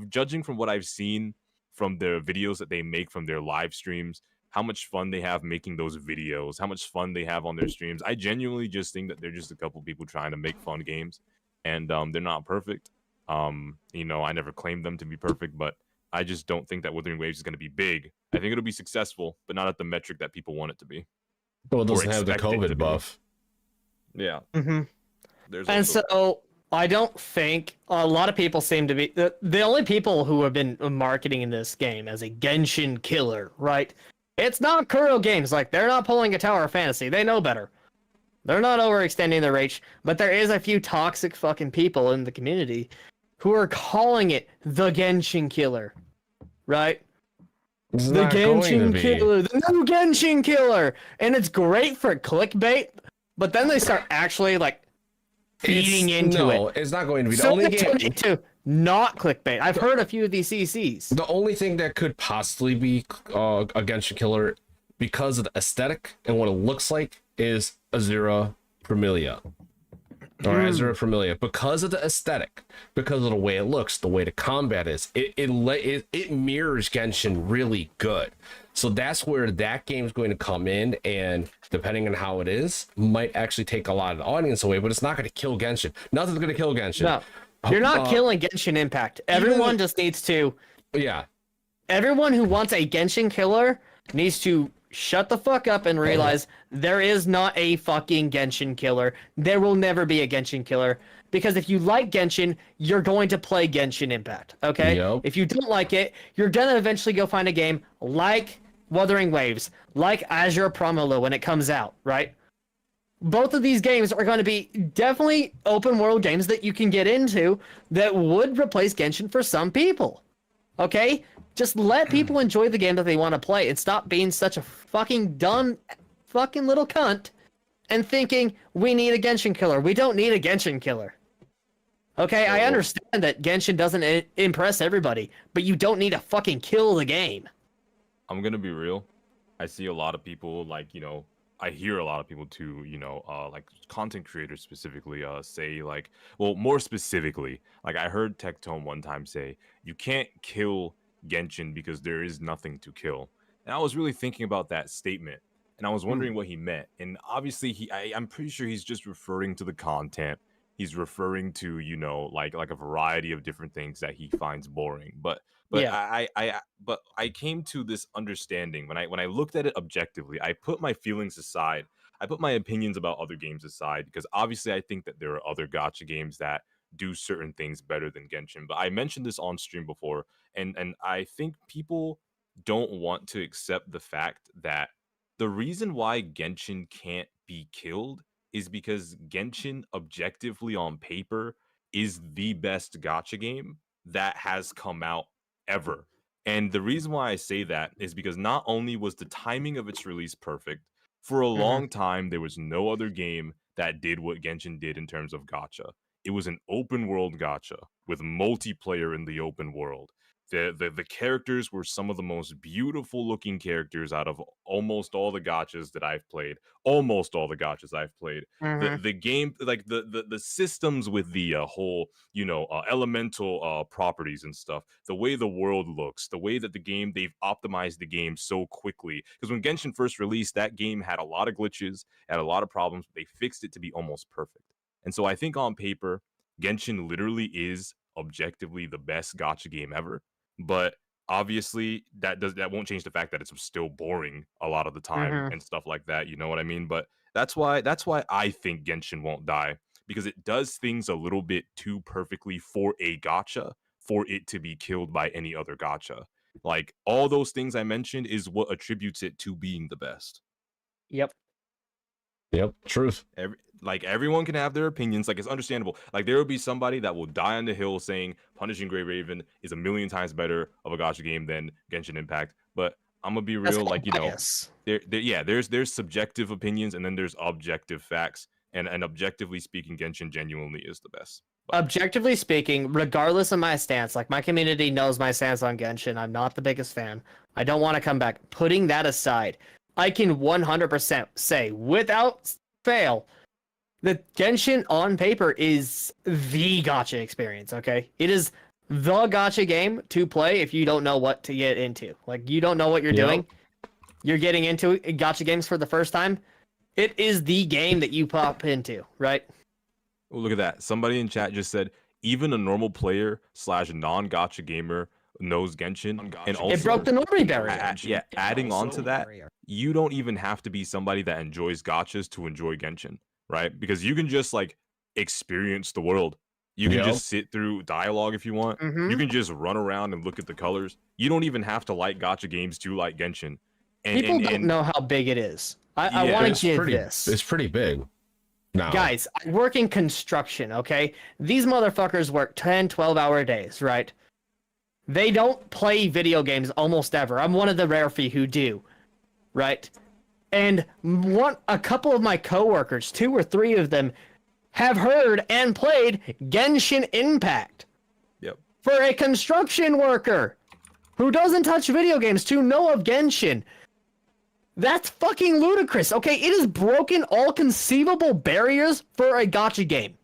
Judging from what I've seen from the videos that they make from their live streams, how much fun they have making those videos, how much fun they have on their streams, I genuinely just think that they're just a couple people trying to make fun games, and they're not perfect. I never claimed them to be perfect, but I just don't think that Wuthering Waves is going to be big. I think it'll be successful, but not at the metric that people want it to be. Well, it Or doesn't have the expect it to COVID be. buff. Yeah. Mm-hmm. There's And also so I don't think a lot of people seem to be the only people who have been marketing this game as a Genshin killer, right? It's not Kuro Games. Like, they're not pulling a Tower of Fantasy. They know better. They're not overextending their reach, but there is a few toxic fucking people in the community who are calling it the Genshin killer, right? It's The not going to Genshin be. killer, the new Genshin killer, and it's great for clickbait, but then they start actually like feeding into it. It's not going to be. The So only they game. turn it to not clickbait. I've heard a few of these CCs. The only thing that could possibly be a Genshin killer, because of the aesthetic and what it looks like, is Azura Familia. Or Azura Familia. Because of the aesthetic, because of the way it looks, the way the combat is, it mirrors Genshin really good. So that's where that game's going to come in, and depending on how it is, might actually take a lot of the audience away, but it's not going to kill Genshin. Nothing's going to kill Genshin. No, you're not killing Genshin Impact. Everyone just needs to. Yeah. Everyone who wants a Genshin killer needs to shut the fuck up and realize there is not a fucking Genshin killer. There will never be a Genshin killer. Because if you like Genshin, you're going to play Genshin Impact, okay? Yep. If you don't like it, you're gonna eventually go find a game like Wuthering Waves, like Azure Promolo when it comes out, right? Both of these games are going to be definitely open world games that you can get into that would replace Genshin for some people, okay? Just let people enjoy the game that they want to play and stop being such a fucking dumb fucking little cunt and thinking we need a Genshin killer. We don't need a Genshin killer. Okay, I understand that Genshin doesn't impress everybody, but you don't need to fucking kill the game. I'm gonna be real. I see a lot of people I hear a lot of people too, like content creators specifically, say like, well, more specifically, like I heard Tectone one time say, you can't kill Genshin because there is nothing to kill. And I was really thinking about that statement, and I was wondering what he meant. And obviously I'm pretty sure he's just referring to the content. He's referring to, like a variety of different things that he finds boring. But Yeah. I came to this understanding when I looked at it objectively. I put my feelings aside. I put my opinions about other games aside, because obviously I think that there are other gacha games that do certain things better than Genshin. But I mentioned this on stream before, and I think people don't want to accept the fact that the reason why Genshin can't be killed is because Genshin, objectively on paper, is the best gacha game that has come out ever. And the reason why I say that is because not only was the timing of its release perfect, for a long time there was no other game that did what Genshin did in terms of gacha. It was an open world gacha with multiplayer in the open world. The characters were some of the most beautiful looking characters out of almost all the gachas that I've played. Almost all the gachas I've played. The game, like the systems with the whole, elemental properties and stuff. The way the world looks, the way that they've optimized the game so quickly. Because when Genshin first released, that game had a lot of glitches, had a lot of problems, but they fixed it to be almost perfect. And so I think on paper, Genshin literally is objectively the best gacha game ever. But obviously that won't change the fact that it's still boring a lot of the time and stuff like that. You know what I mean? But that's why I think Genshin won't die, because it does things a little bit too perfectly for a gacha for it to be killed by any other gacha. Like, all those things I mentioned is what attributes it to being the best. Yep. Truth. Everyone can have their opinions. Like, it's understandable. Like, there will be somebody that will die on the hill saying Punishing Grey Raven is a million times better of a gacha game than Genshin Impact. But I'm gonna be That's real, called like, you know, bias. there's subjective opinions and then there's objective facts. And objectively speaking, Genshin genuinely is the best. Objectively speaking, regardless of my stance, like my community knows my stance on Genshin, I'm not the biggest fan. I don't want to come back. Putting that aside, I can 100% say without fail that Genshin on paper is the gacha experience, okay? It is the gacha game to play if you don't know what to get into. Like, you don't know what you're doing. You're getting into gacha games for the first time. It is the game that you pop into, right? Oh, look at that. Somebody in chat just said, even a normal player / non-gacha gamer knows Genshin. And also, It broke the normie barrier. yeah, adding on to that, you don't even have to be somebody that enjoys gachas to enjoy Genshin, right? Because you can just, like, experience the world. You can just sit through dialogue if you want. You can just run around and look at the colors. You don't even have to like gacha games to like Genshin. People don't know how big it is. I want to give this. It's pretty big. No. Guys, I work in construction, okay? These motherfuckers work 10, 12-hour days, right? They don't play video games almost ever. I'm one of the rare few who do, right? And a couple of my coworkers, 2 or 3 of them, have heard and played Genshin Impact. Yep. For a construction worker who doesn't touch video games to know of Genshin, that's fucking ludicrous. Okay, it has broken all conceivable barriers for a gacha game.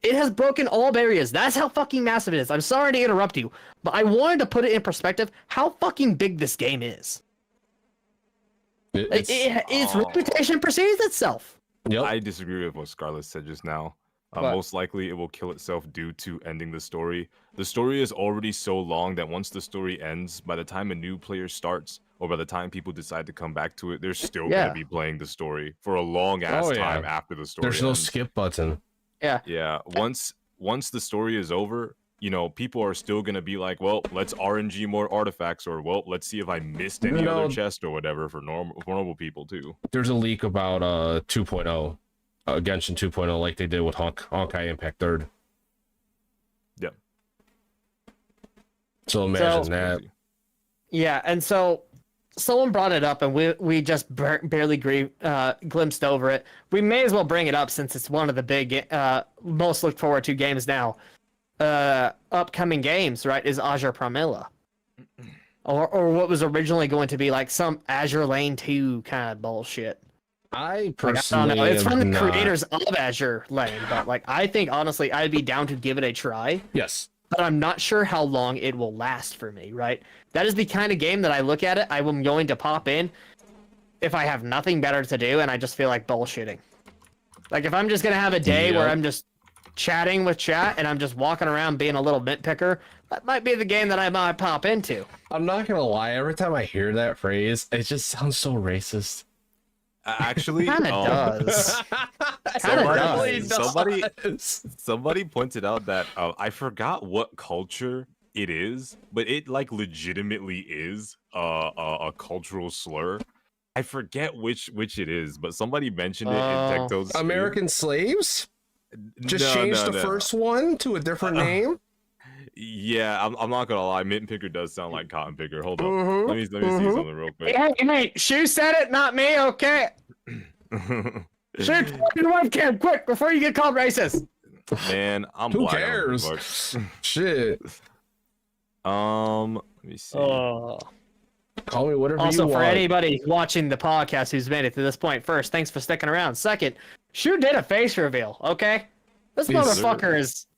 It has broken all barriers. That's how fucking massive it is. I'm sorry to interrupt you, but I wanted to put it in perspective how fucking big this game is. Its reputation precedes itself. Yep. I disagree with what Scarlett said just now. Most likely it will kill itself due to ending the story. The story is already so long that once the story ends, by the time a new player starts, or by the time people decide to come back to it, they're still going to be playing the story for a long ass time after the story There's ends. no skip button. Yeah. Once the story is over, you know, people are still going to be like, well, let's RNG more artifacts, or, well, let's see if I missed any other chest or whatever for normal people too. There's a leak about 2.0. Genshin 2.0, like they did with Honkai Impact 3rd. Yep. So imagine that. Yeah, and so someone brought it up, and we just barely glimpsed over it. We may as well bring it up since it's one of the big, most looked forward to games now. Upcoming games, right, is Azure Pramila. Or what was originally going to be like some Azure Lane 2 kind of bullshit. I personally I don't know. It's from the creators of Azure Lane, but like I think honestly I'd be down to give it a try. Yes. But I'm not sure how long it will last for me, right? That is the kind of game that I look at it, I'm going to pop in if I have nothing better to do and I just feel like bullshitting. Like if I'm just going to have a day where I'm just chatting with chat and I'm just walking around being a little nitpicker, that might be the game that I might pop into. I'm not going to lie, every time I hear that phrase, it just sounds so racist. Actually, kind of does. Somebody pointed out that I forgot what culture it is, but it like legitimately is a cultural slur. I forget which it is, but somebody mentioned it in Tecto's American slaves? Just change the first one to a different name? Yeah, I'm not gonna lie. Mint picker does sound like cotton picker. Hold on, let me see something real quick. Hey, Shu said it, not me. Okay. Shu, your webcam quick before you get called racist. Man, I'm Who black. cares? Shit. Let me see. Call me whatever you want. Also, for anybody watching the podcast who's made it to this point, first, thanks for sticking around. Second, Shu did a face reveal. Okay, this motherfucker is.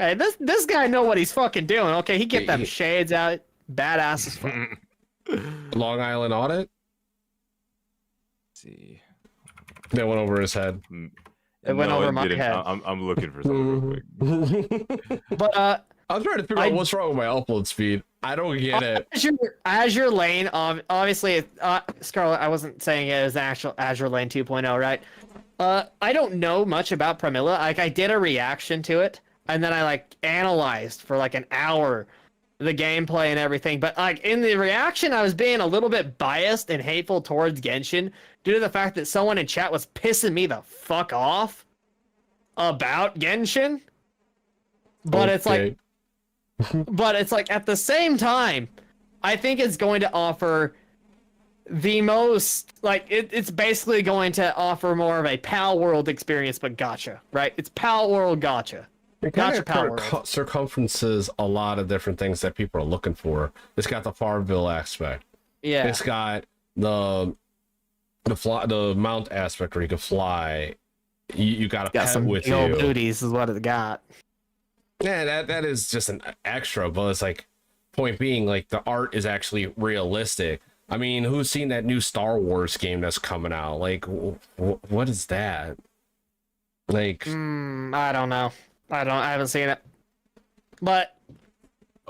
Hey, this guy know what he's fucking doing. Okay, he get them shades out, badass as fuck. Long Island audit. Let's see. That went over his head. It went over my head. I'm looking for something real quick. But I'm trying to figure out what's wrong with my upload speed. I don't get it. Azure Lane, obviously, Scarlett, I wasn't saying it as an actual Azure Lane 2.0, right? I don't know much about Pramila. Like, I did a reaction to it. And then I like analyzed for like an hour the gameplay and everything. But like in the reaction, I was being a little bit biased and hateful towards Genshin due to the fact that someone in chat was pissing me the fuck off about Genshin. But it's like at the same time, I think it's going to offer the most, like, it's basically going to offer more of a Pal World experience, but gotcha, right? It's Pal World gotcha. It Gotcha, kind Pal of World. circumferences a lot of different things that people are looking for. It's got the Farmville aspect. Yeah. It's got the mount aspect where you can fly. You got a Got pet some with big old you. booties is what it got. Yeah, that is just an extra, but it's like, point being, like, the art is actually realistic. I mean, who's seen that new Star Wars game that's coming out? Like, what is that? Like, I don't know. I haven't seen it. But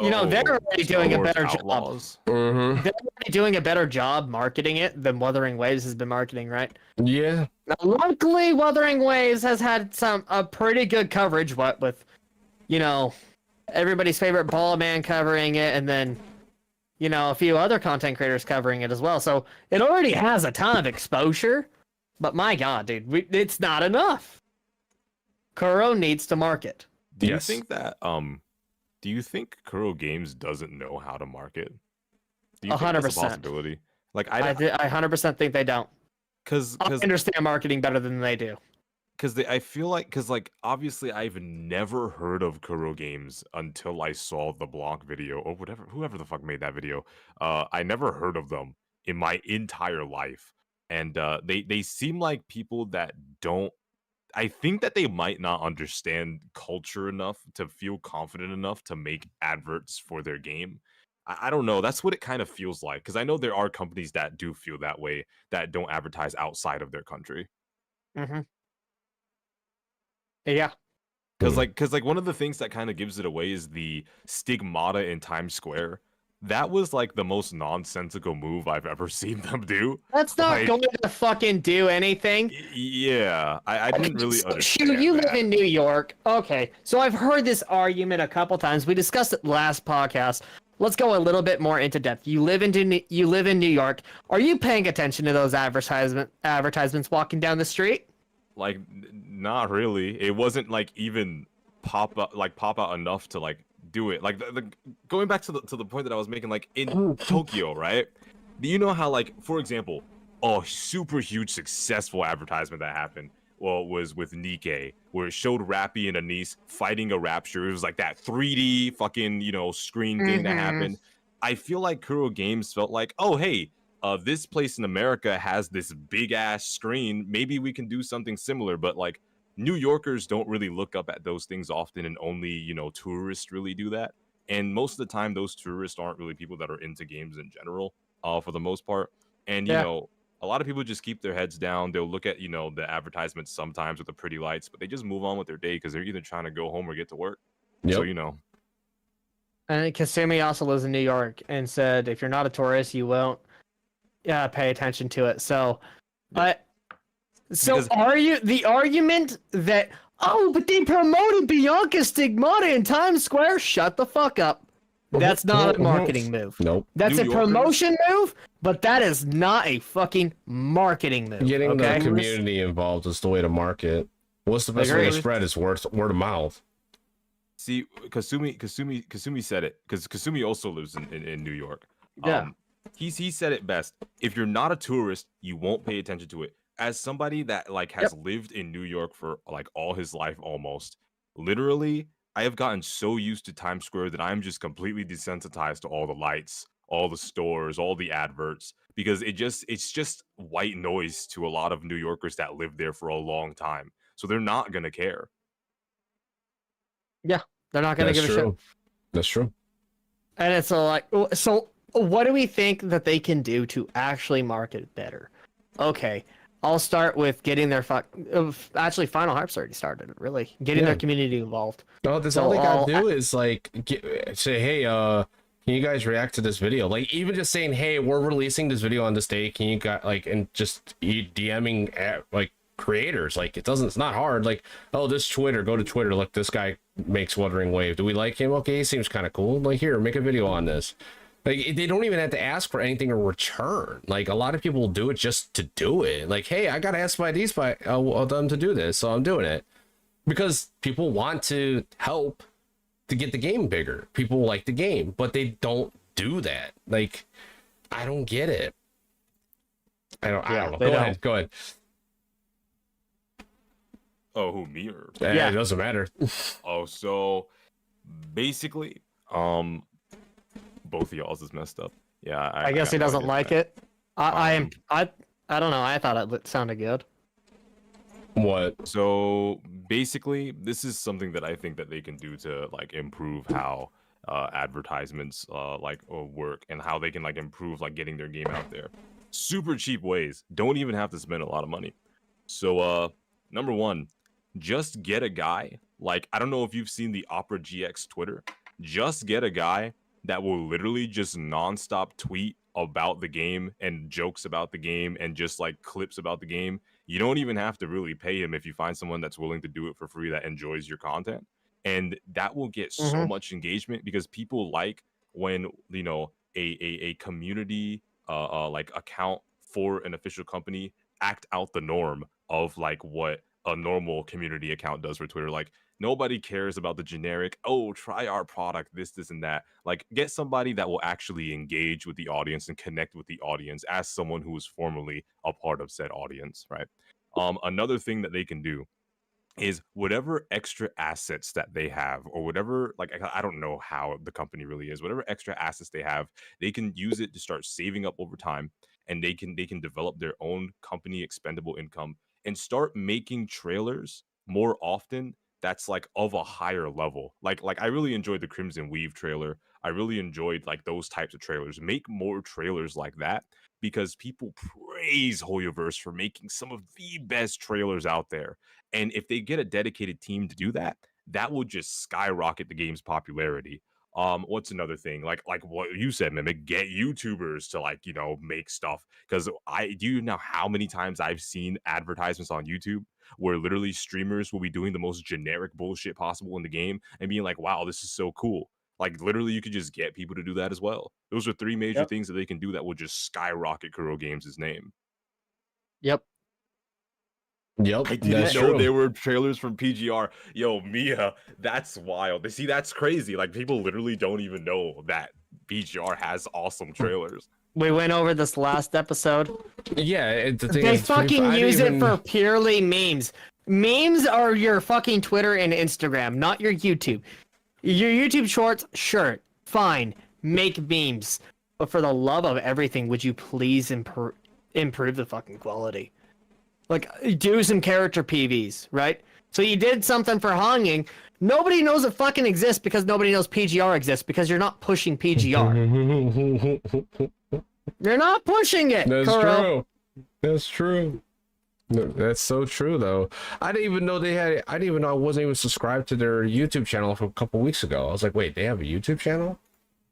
you know, they're already doing a better job. mm-hmm. They're already doing a better job marketing it than Wuthering Waves has been marketing, right? Yeah. Now, luckily, Wuthering Waves has had a pretty good coverage. What with, you know, everybody's favorite Ball Man covering it, and then, you know, a few other content creators covering it as well. So it already has a ton of exposure. But my God, dude, it's not enough. Kuro needs to market. Do you think that do you think Kuro Games doesn't know how to market? Do you think that's a 100%. possibility? Like I 100% think they don't. Because I understand marketing better than they do. I feel like, like, obviously I've never heard of Kuro Games until I saw the Blanc video, or whoever the fuck made that video. I never heard of them in my entire life. And they seem like people that don't, I think that they might not understand culture enough to feel confident enough to make adverts for their game. I don't know. That's what it kind of feels like. Because I know there are companies that do feel that way, that don't advertise outside of their country. Mm-hmm. Yeah. Because like one of the things that kind of gives it away is the stigmata in Times Square. That was like the most nonsensical move I've ever seen them do. That's not Like, going to fucking do anything. Yeah, I didn't really So, understand. shoot, you that. live in New York. Okay, so I've heard this argument a couple times. We discussed it last podcast. Let's go a little bit more into depth. You live in New York. Are you paying attention to those advertisements walking down the street? Like, not really. It wasn't like even pop out enough to like do it. Like the going back to the point that I was making, like in Tokyo, right? Do you know how, like, for example, a super huge successful advertisement that happened, well, was with Nikkei, where it showed Rappy and Anise fighting a Rapture. It was like that 3D fucking, you know, screen thing that happened. I feel like Kuro Games felt like, oh, hey, this place in America has this big ass screen. Maybe we can do something similar. But like, New Yorkers don't really look up at those things often, and only, you know, tourists really do that. And most of the time, those tourists aren't really people that are into games in general, for the most part. And, you know, a lot of people just keep their heads down. They'll look at, you know, the advertisements sometimes with the pretty lights, but they just move on with their day because they're either trying to go home or get to work. Yep. So, you know. And Kasumi also lives in New York and said, if you're not a tourist, you won't pay attention to it. So, are you the argument that, oh, but they promoted Bianca Stigmata in Times Square? Shut the fuck up. That's not a marketing move. Nope. That's New a Yorkers- promotion move, but that is not a fucking marketing move. Getting okay? the community involved is the way to market. What's the best way to spread? Is word of mouth. See, Kasumi said it, because Kasumi also lives in New York. Yeah. He said it best. If you're not a tourist, you won't pay attention to it. As somebody that like has lived in New York for like all his life almost, literally, I have gotten so used to Times Square that I'm just completely desensitized to all the lights, all the stores, all the adverts, because it's just white noise to a lot of New Yorkers that live there for a long time. So they're not gonna care. Yeah, they're not gonna give a shit. That's true. And it's like, so what do we think that they can do to actually market it better? Okay, I'll start with getting their actually, FinalHarps already started it, really. Getting their community involved. No, that's all they gotta do is like say, hey, can you guys react to this video? Like, even just saying, hey, we're releasing this video on this day. Can you guys, like, and just DMing at, like, creators. Like, it's not hard. Like, oh, this Twitter, go to Twitter. Look, this guy makes Wuthering Wave. Do we like him? Okay, he seems kind of cool. Like, here, make a video on this. Like, they don't even have to ask for anything in return. Like, a lot of people do it just to do it. Like, hey, I got asked by these by them to do this, so I'm doing it. Because people want to help to get the game bigger. People like the game, but they don't do that. Like, I don't get it. I don't know. they Go ahead. Oh, who, me or? It doesn't matter. Oh, so basically, both of y'all's is messed up. Yeah, I guess he doesn't like it. I don't know. I thought it sounded good. What? So basically, this is something that I think that they can do to like improve how advertisements work, and how they can like improve like getting their game out there. Super cheap ways. Don't even have to spend a lot of money. So number one, just get a guy. Like, I don't know if you've seen the Opera GX Twitter. Just get a guy that will literally just nonstop tweet about the game and jokes about the game and just like clips about the game. You don't even have to really pay him if you find someone that's willing to do it for free that enjoys your content. And that will get so much engagement, because people like when, you know, a community like account for an official company act out the norm of like what a normal community account does for Twitter. Like, nobody cares about the generic, oh, try our product, this and that. Like, get somebody that will actually engage with the audience and connect with the audience as someone who was formerly a part of said audience, right? Another thing that they can do is whatever extra assets that they have, or whatever, like, I don't know how the company really is, whatever extra assets they have, they can use it to start saving up over time, and they can develop their own company expendable income and start making trailers more often that's like of a higher level. Like I really enjoyed the Crimson Weave trailer. I really enjoyed like those types of trailers. Make more trailers like that, because people praise Hoyoverse for making some of the best trailers out there. And if they get a dedicated team to do that, that will just skyrocket the game's popularity. What's another thing? Like what you said, Mimic, get YouTubers to like, you know, make stuff. Because do you know how many times I've seen advertisements on YouTube where literally streamers will be doing the most generic bullshit possible in the game and being like, wow, this is so cool. Like, literally, you could just get people to do that as well. Those are three major things that they can do that will just skyrocket Kuro Games' name. Yep. I didn't know there were trailers from PGR. Yo, Mia, that's wild. See, that's crazy. Like, people literally don't even know that PGR has awesome trailers. We went over this last episode. Yeah, they fucking use it for purely memes. Memes are your fucking Twitter and Instagram, not your YouTube. Your YouTube shorts, sure, fine, make memes. But for the love of everything, would you please improve the fucking quality? Like, do some character PVs, right? So you did something for Honging. Nobody knows it fucking exists because nobody knows PGR exists, because you're not pushing PGR. You're not pushing it. That's Kuro. true. That's true. No, that's so true, though. I didn't even know I wasn't even subscribed to their YouTube channel for a couple weeks ago. I was like, wait, they have a YouTube channel?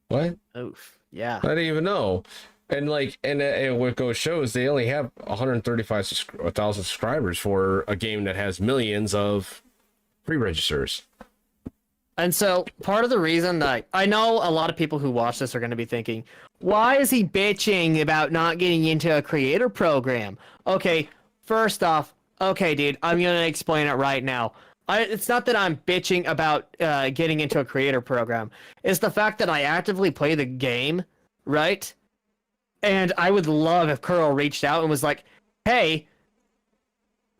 What? Oof. Yeah. I didn't even know. And like, and what goes shows they only have 135,000 subscribers for a game that has millions of pre-registers. And so part of the reason that I know a lot of people who watch this are going to be thinking, why is he bitching about not getting into a creator program? Okay, first off, okay, dude, I'm going to explain it right now. It's not that I'm bitching about getting into a creator program. It's the fact that I actively play the game, right? And I would love if Kuro reached out and was like, hey,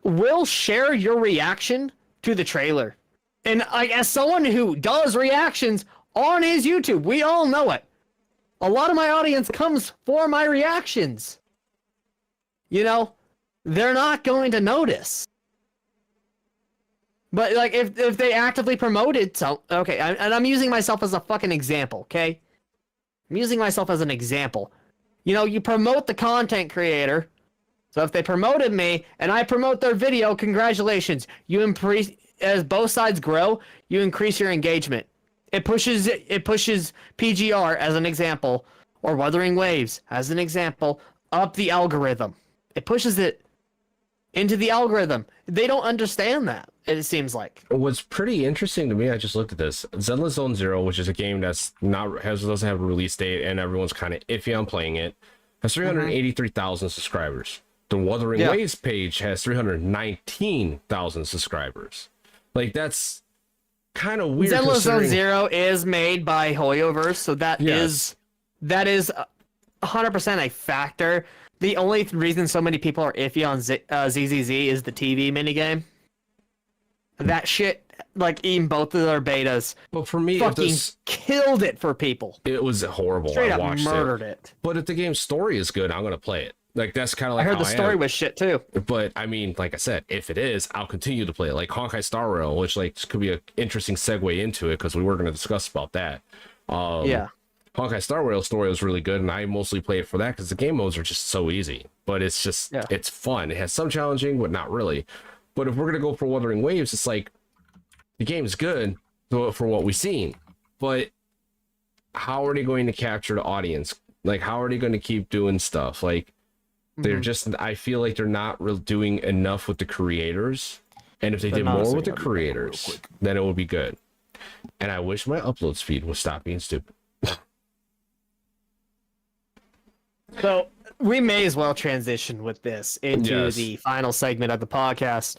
we'll share your reaction to the trailer. And as someone who does reactions on his YouTube, we all know it. A lot of my audience comes for my reactions. You know, they're not going to notice. But like, if they actively promoted, so okay, and I'm using myself as a fucking example, okay? I'm using myself as an example. You know, you promote the content creator. So if they promoted me and I promote their video, congratulations. You increase, as both sides grow, you increase your engagement. It pushes PGR as an example, or Wuthering Waves as an example, up the algorithm. It pushes it into the algorithm. They don't understand that, it seems like. What's pretty interesting to me, I just looked at this. Zenless Zone Zero, which is a game that's doesn't have a release date and everyone's kind of iffy on playing it, has 383,000 subscribers. The Wuthering Waves page has 319,000 subscribers. Like, that's kind of weird. Zenless Zone Zero is made by Hoyoverse, so that is that is 100% a factor. The only reason so many people are iffy on ZZZ is the TV minigame. That shit, like, even both of their betas, But for me, fucking killed it for people. it was horrible. Straight I up watched murdered it. it. But if the game's story is good, I'm gonna play it. Like that's kind of like I heard how the story am. was shit too. But I mean, like I said, if it is, I'll continue to play it. Like Honkai Star Rail, which like could be an interesting segue into it because we were going to discuss about that. Yeah. Honkai Star Rail story was really good, and I mostly play it for that because the game modes are just so easy. But it's just it's fun. It has some challenging, but not really. But if we're gonna go for Wuthering Waves, it's like the game's good for what we've seen, but how are they going to capture the audience? Like, how are they going to keep doing stuff? Like, they're just, I feel like they're not really doing enough with the creators. And if they did more with the creators, then it would be good. And I wish my upload speed would stop being stupid. So we may as well transition with this into the final segment of the podcast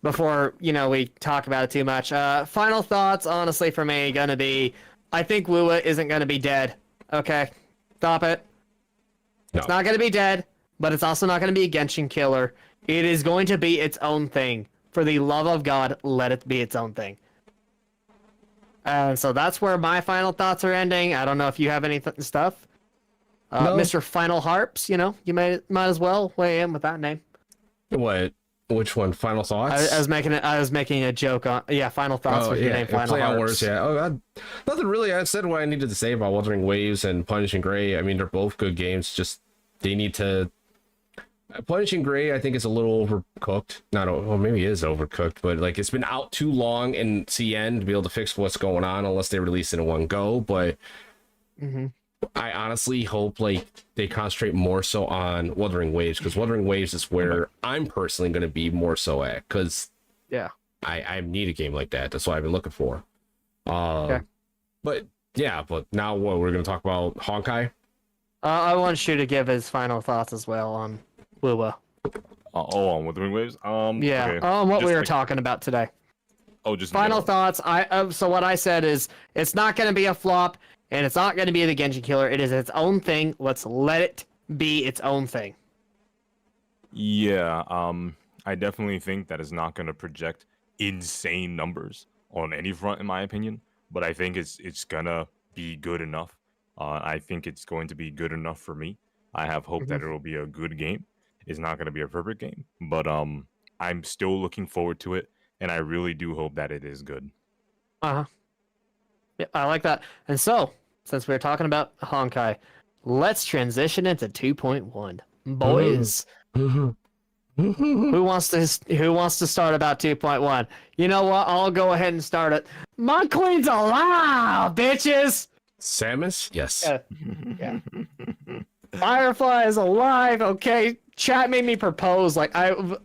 before, you know, we talk about it too much. Final thoughts, honestly, for me, gonna be, I think Wua isn't gonna be dead. Okay? Stop it. No. It's not gonna be dead, but it's also not gonna be a Genshin killer. It is going to be its own thing. For the love of God, let it be its own thing. So that's where my final thoughts are ending. I don't know if you have any stuff. No. Mr. FinalHarps, you know, you might as well weigh in with that name. What? Which one? Final thoughts? I was making a joke on Final thoughts with your name, play on FinalHarps. words. Yeah. Oh God, nothing really. I said what I needed to say about Wuthering Waves and Punishing Gray. I mean, they're both good games. Just they need to. Punishing Gray, I think, is a little overcooked. Well, maybe it is overcooked, but like it's been out too long in CN to be able to fix what's going on unless they release it in one go. But I honestly hope like they concentrate more so on Wuthering Waves because Wuthering Waves is where I'm personally going to be more so at because I need a game like that. That's what I've been looking for. But now what we're going to talk about Honkai. I want you to give his final thoughts as well on Wua. On Wuthering Waves. Okay. On what Just we were like- talking about today. Oh, just Final no. thoughts. So what I said is it's not going to be a flop. And it's not going to be the Genshin killer. It is its own thing. Let's let it be its own thing. Yeah, I definitely think that is not going to project insane numbers on any front, in my opinion. But I think it's gonna be good enough. I think it's going to be good enough for me. I have hope that it will be a good game. It's not going to be a perfect game, but I'm still looking forward to it, and I really do hope that it is good. Yeah, I like that. And so, since we're talking about Honkai, let's transition into 2.1. Boys, who wants to start about 2.1? You know what? I'll go ahead and start it. My queen's alive, bitches. Samus? Yes. Yeah. Firefly is alive. Okay, chat made me propose. Like I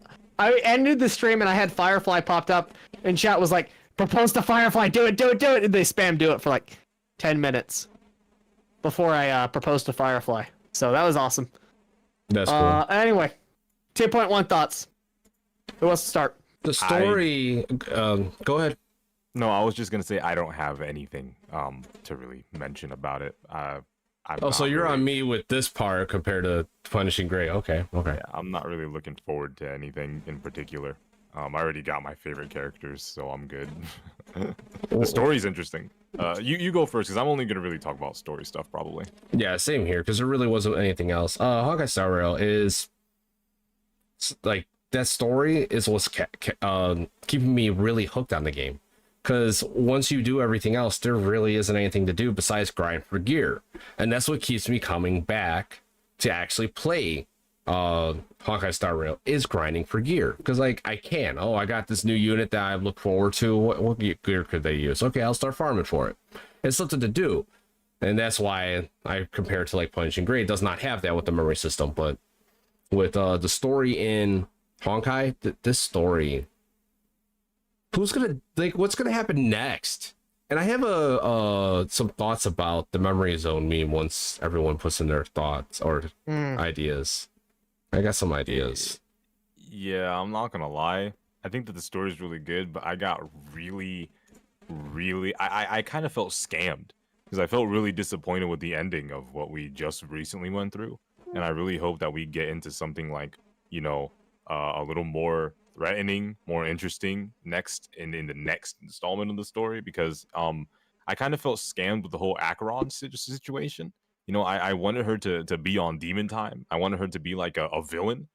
ended the stream and I had Firefly popped up, and chat was like, "Propose to Firefly. Do it. And they spam do it for like 10 minutes before I proposed to Firefly. So that was awesome. That's cool. Anyway, 2.1 thoughts. Who wants to start? The story. Go ahead. No, I was just gonna say I don't have anything to really mention about it. So you're on me with this part compared to Punishing Gray. Okay. Yeah, I'm not really looking forward to anything in particular. I already got my favorite characters, so I'm good. The story's interesting. You go first, because I'm only gonna really talk about story stuff probably. Yeah, same here, because there really wasn't anything else. Honkai Star Rail is like that story is what's keeping me really hooked on the game. Because once you do everything else, there really isn't anything to do besides grind for gear, and that's what keeps me coming back to actually play Honkai Star Rail is grinding for gear. Because like I got this new unit that I look forward to. What gear could they use? Okay, I'll start farming for it. It's something to do, and that's why I compare it to like Punishing Gray. It does not have that with the memory system, but with the story in Honkai, this story. What's gonna happen next? And I have some thoughts about the memory zone meme once everyone puts in their thoughts or ideas. I got some ideas. Yeah, I'm not gonna lie. I think that the story is really good, but I got really, I kind of felt scammed. because I felt really disappointed with the ending of what we just recently went through, and I really hope that we get into something like, you know, a little more threatening, more interesting next in the next installment of the story, because I kind of felt scammed with the whole Acheron situation. You know, I wanted her to be on Demon Time. I wanted her to be like a villain.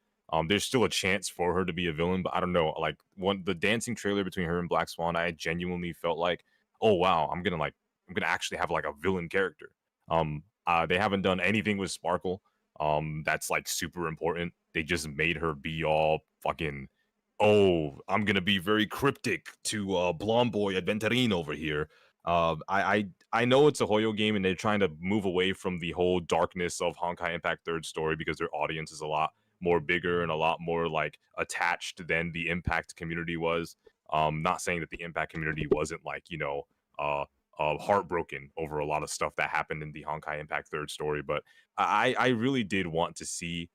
There's still a chance for her to be a villain, but I don't know. Like the dancing trailer between her and Black Swan, I genuinely felt like, oh wow, I'm gonna actually have like a villain character. They haven't done anything with Sparkle. That's like super important. They just made her be all fucking, oh, I'm gonna be very cryptic to Blonde Boy Adventurin over here. I know it's a Hoyo game and they're trying to move away from the whole darkness of Honkai Impact Third story because their audience is a lot more bigger and a lot more like attached than the Impact community was. Not saying that the Impact community wasn't like, you know, heartbroken over a lot of stuff that happened in the Honkai Impact Third story, but I really did want to see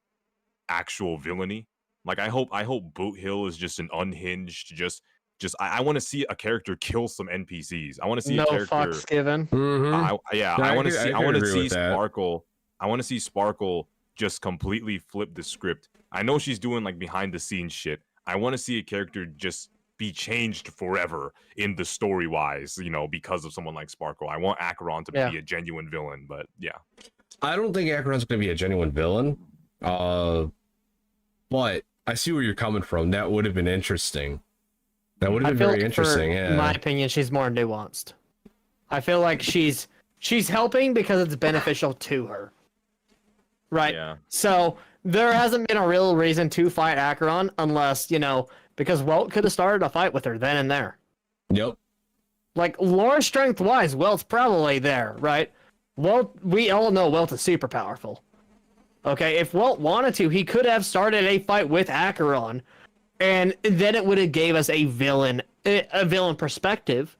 actual villainy. Like I hope Boot Hill is just an unhinged, I want to see a character kill some NPCs. I want to see No a character. fucks given. I want to see that. Sparkle. I want to see Sparkle just completely flip the script. I know she's doing like behind the scenes shit. I want to see a character just be changed forever in the story wise, you know, because of someone like Sparkle. I want Acheron to be a genuine villain, but yeah. I don't think Acheron's going to be a genuine villain. But I see where you're coming from. That would have been interesting. That would have been very interesting. In my opinion, she's more nuanced. I feel like she's helping because it's beneficial to her. Right? Yeah. So there hasn't been a real reason to fight Acheron unless, you know, because Welt could have started a fight with her then and there. Yep. Like, lore strength-wise, Welt's probably there, right? Welt, we all know Welt is super powerful. Okay, if Welt wanted to, he could have started a fight with Acheron, and then it would have gave us a villain perspective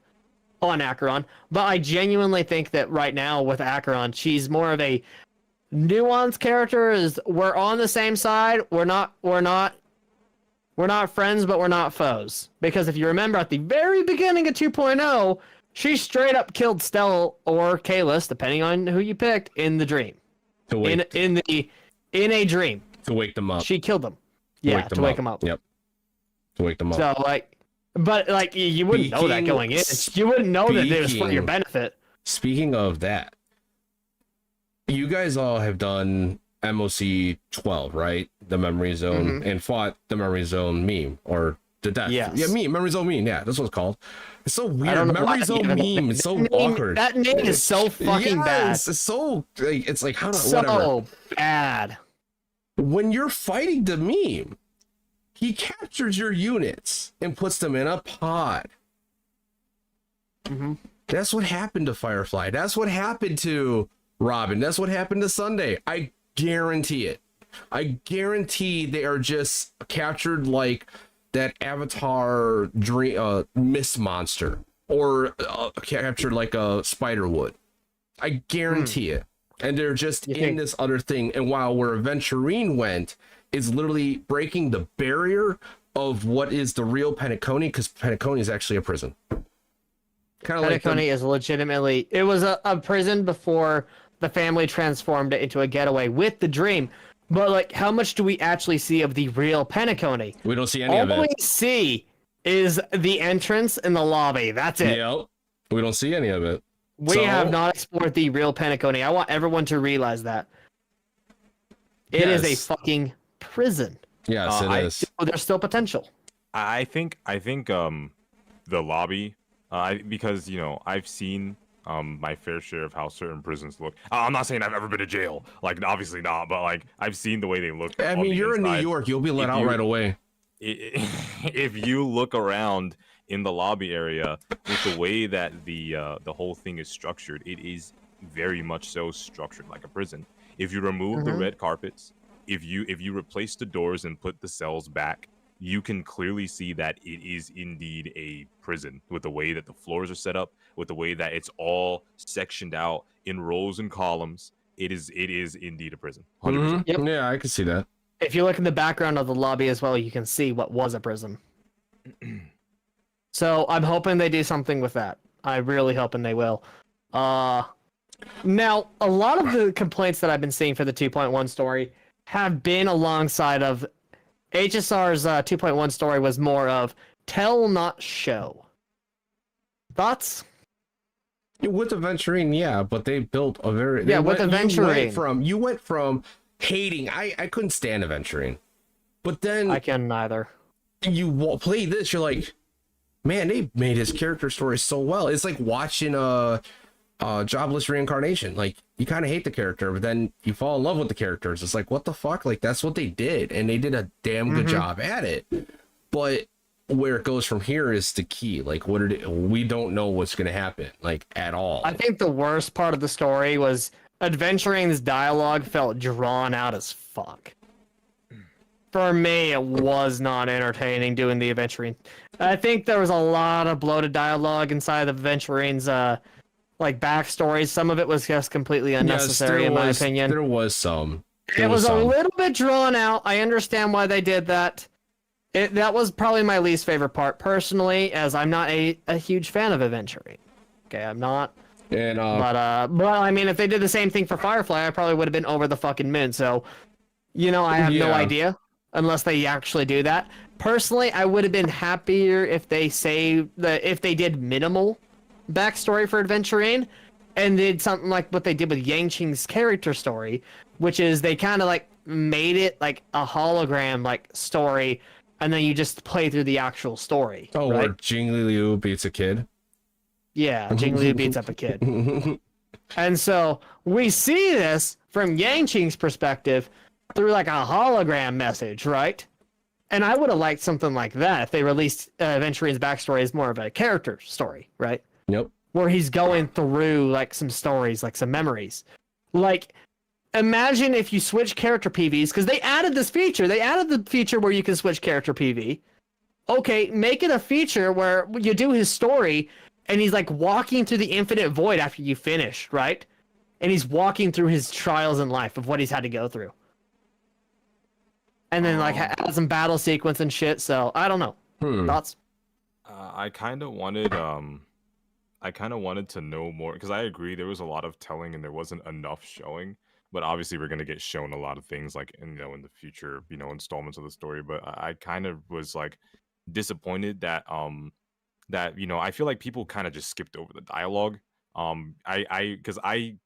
on Acheron. But I genuinely think that right now with Acheron, she's more of a nuanced character. Is we're on the same side. We're not friends, but we're not foes. Because if you remember at the very beginning of 2.0, she straight up killed Stell or Kalis, depending on who you picked, in the dream. In a dream. To wake them up. She killed them. Yeah, to wake them up. Yep. To wake them up. So but you wouldn't know that going in. You wouldn't know that it was for your benefit. Speaking of that, you guys all have done MOC 12, right? The Memory Zone, and fought the Memory Zone meme or the death. Yes. Yeah, meme. Memory Zone meme. Yeah, that's what it's called. It's so weird. Memory Zone meme is so awkward. That name is so fucking bad. It's so it's like how so whatever. Bad. When you're fighting the meme, he captures your units and puts them in a pod. That's what happened to Firefly. That's what happened to Robin. That's what happened to Sunday. I guarantee it. I guarantee they are just captured like that Avatar dream mist monster, or captured like a spider would. I guarantee it. And they're just in this other thing. And while where Aventurine went is literally breaking the barrier of what is the real Penacony, because Penacony is actually a prison. Kind of like Penacony is legitimately, it was a prison before the family transformed it into a getaway with the dream. But like, how much do we actually see of the real Penacony? We don't see any of it. All we see is the entrance and the lobby. That's it. Yep. We don't see any of it. We have not explored the real Penacony. I want everyone to realize that. It is a fucking prison. Yes, it is. There's still potential. I think the lobby, because you know I've seen my fair share of how certain prisons look. I'm not saying I've ever been to jail, like obviously not, but like I've seen the way they look. I mean, you're in New York, you'll be let out right away. If you look around in the lobby area, with the way that the whole thing is structured, it is very much so structured like a prison. If you remove the red carpets, if you replace the doors and put the cells back, you can clearly see that it is indeed a prison, with the way that the floors are set up, with the way that it's all sectioned out in rows and columns. It is indeed a prison. 100%. Yep. Yeah, I can see that. If you look in the background of the lobby as well, you can see what was a prison. So I'm hoping they do something with that. I'm really hoping they will. Now, a lot of the complaints that I've been seeing for the 2.1 story have been alongside of HSR's 2.1 story was more of tell, not show. Thoughts? With Aventurine, yeah, but they built a very with Aventurine. You went from hating. I couldn't stand Aventurine, but then I can neither. You play this, you're like, man, they made his character story so well. It's like watching Jobless Reincarnation. Like, you kind of hate the character, but then you fall in love with the characters. It's like, what the fuck? Like, that's what they did, and they did a damn good job at it. But where it goes from here is the key. Like, we don't know what's going to happen, like, at all. I think the worst part of the story was Adventurine's dialogue felt drawn out as fuck. For me, it was not entertaining doing the Aventurine. I think there was a lot of bloated dialogue inside of Adventurine's like backstories. Some of it was just completely unnecessary, in my opinion. There was some. It was a little bit drawn out. I understand why they did that. That was probably my least favorite part, personally, as I'm not a huge fan of Aventurine. Okay, I'm not. And but I mean, if they did the same thing for Firefly, I probably would have been over the fucking moon. So, I have no idea unless they actually do that. Personally, I would have been happier if they did minimal backstory for Aventurine and did something like what they did with Yangqing's character story, which is they kind of like made it like a hologram like story, and then you just play through the actual story. Oh, right? where Jing Liu beats a kid? Yeah, Jing Liu beats up a kid. And so we see this from Yangqing's perspective through like a hologram message, right? And I would have liked something like that if they released Aventurine's backstory as more of a character story, right? Nope. Where he's going through like some stories, like some memories. Like, imagine if you switch character PVs, because they added this feature. They added the feature where you can switch character PV. Okay, make it a feature where you do his story, and he's like walking through the infinite void after you finish, right? And he's walking through his trials in life of what he's had to go through. And then like has some battle sequence and shit. So I don't know. Thoughts? I kind of wanted to know more, because I agree there was a lot of telling and there wasn't enough showing. But obviously we're gonna get shown a lot of things like in the future installments of the story. But I kind of was like disappointed that I feel like people kind of just skipped over the dialogue. Because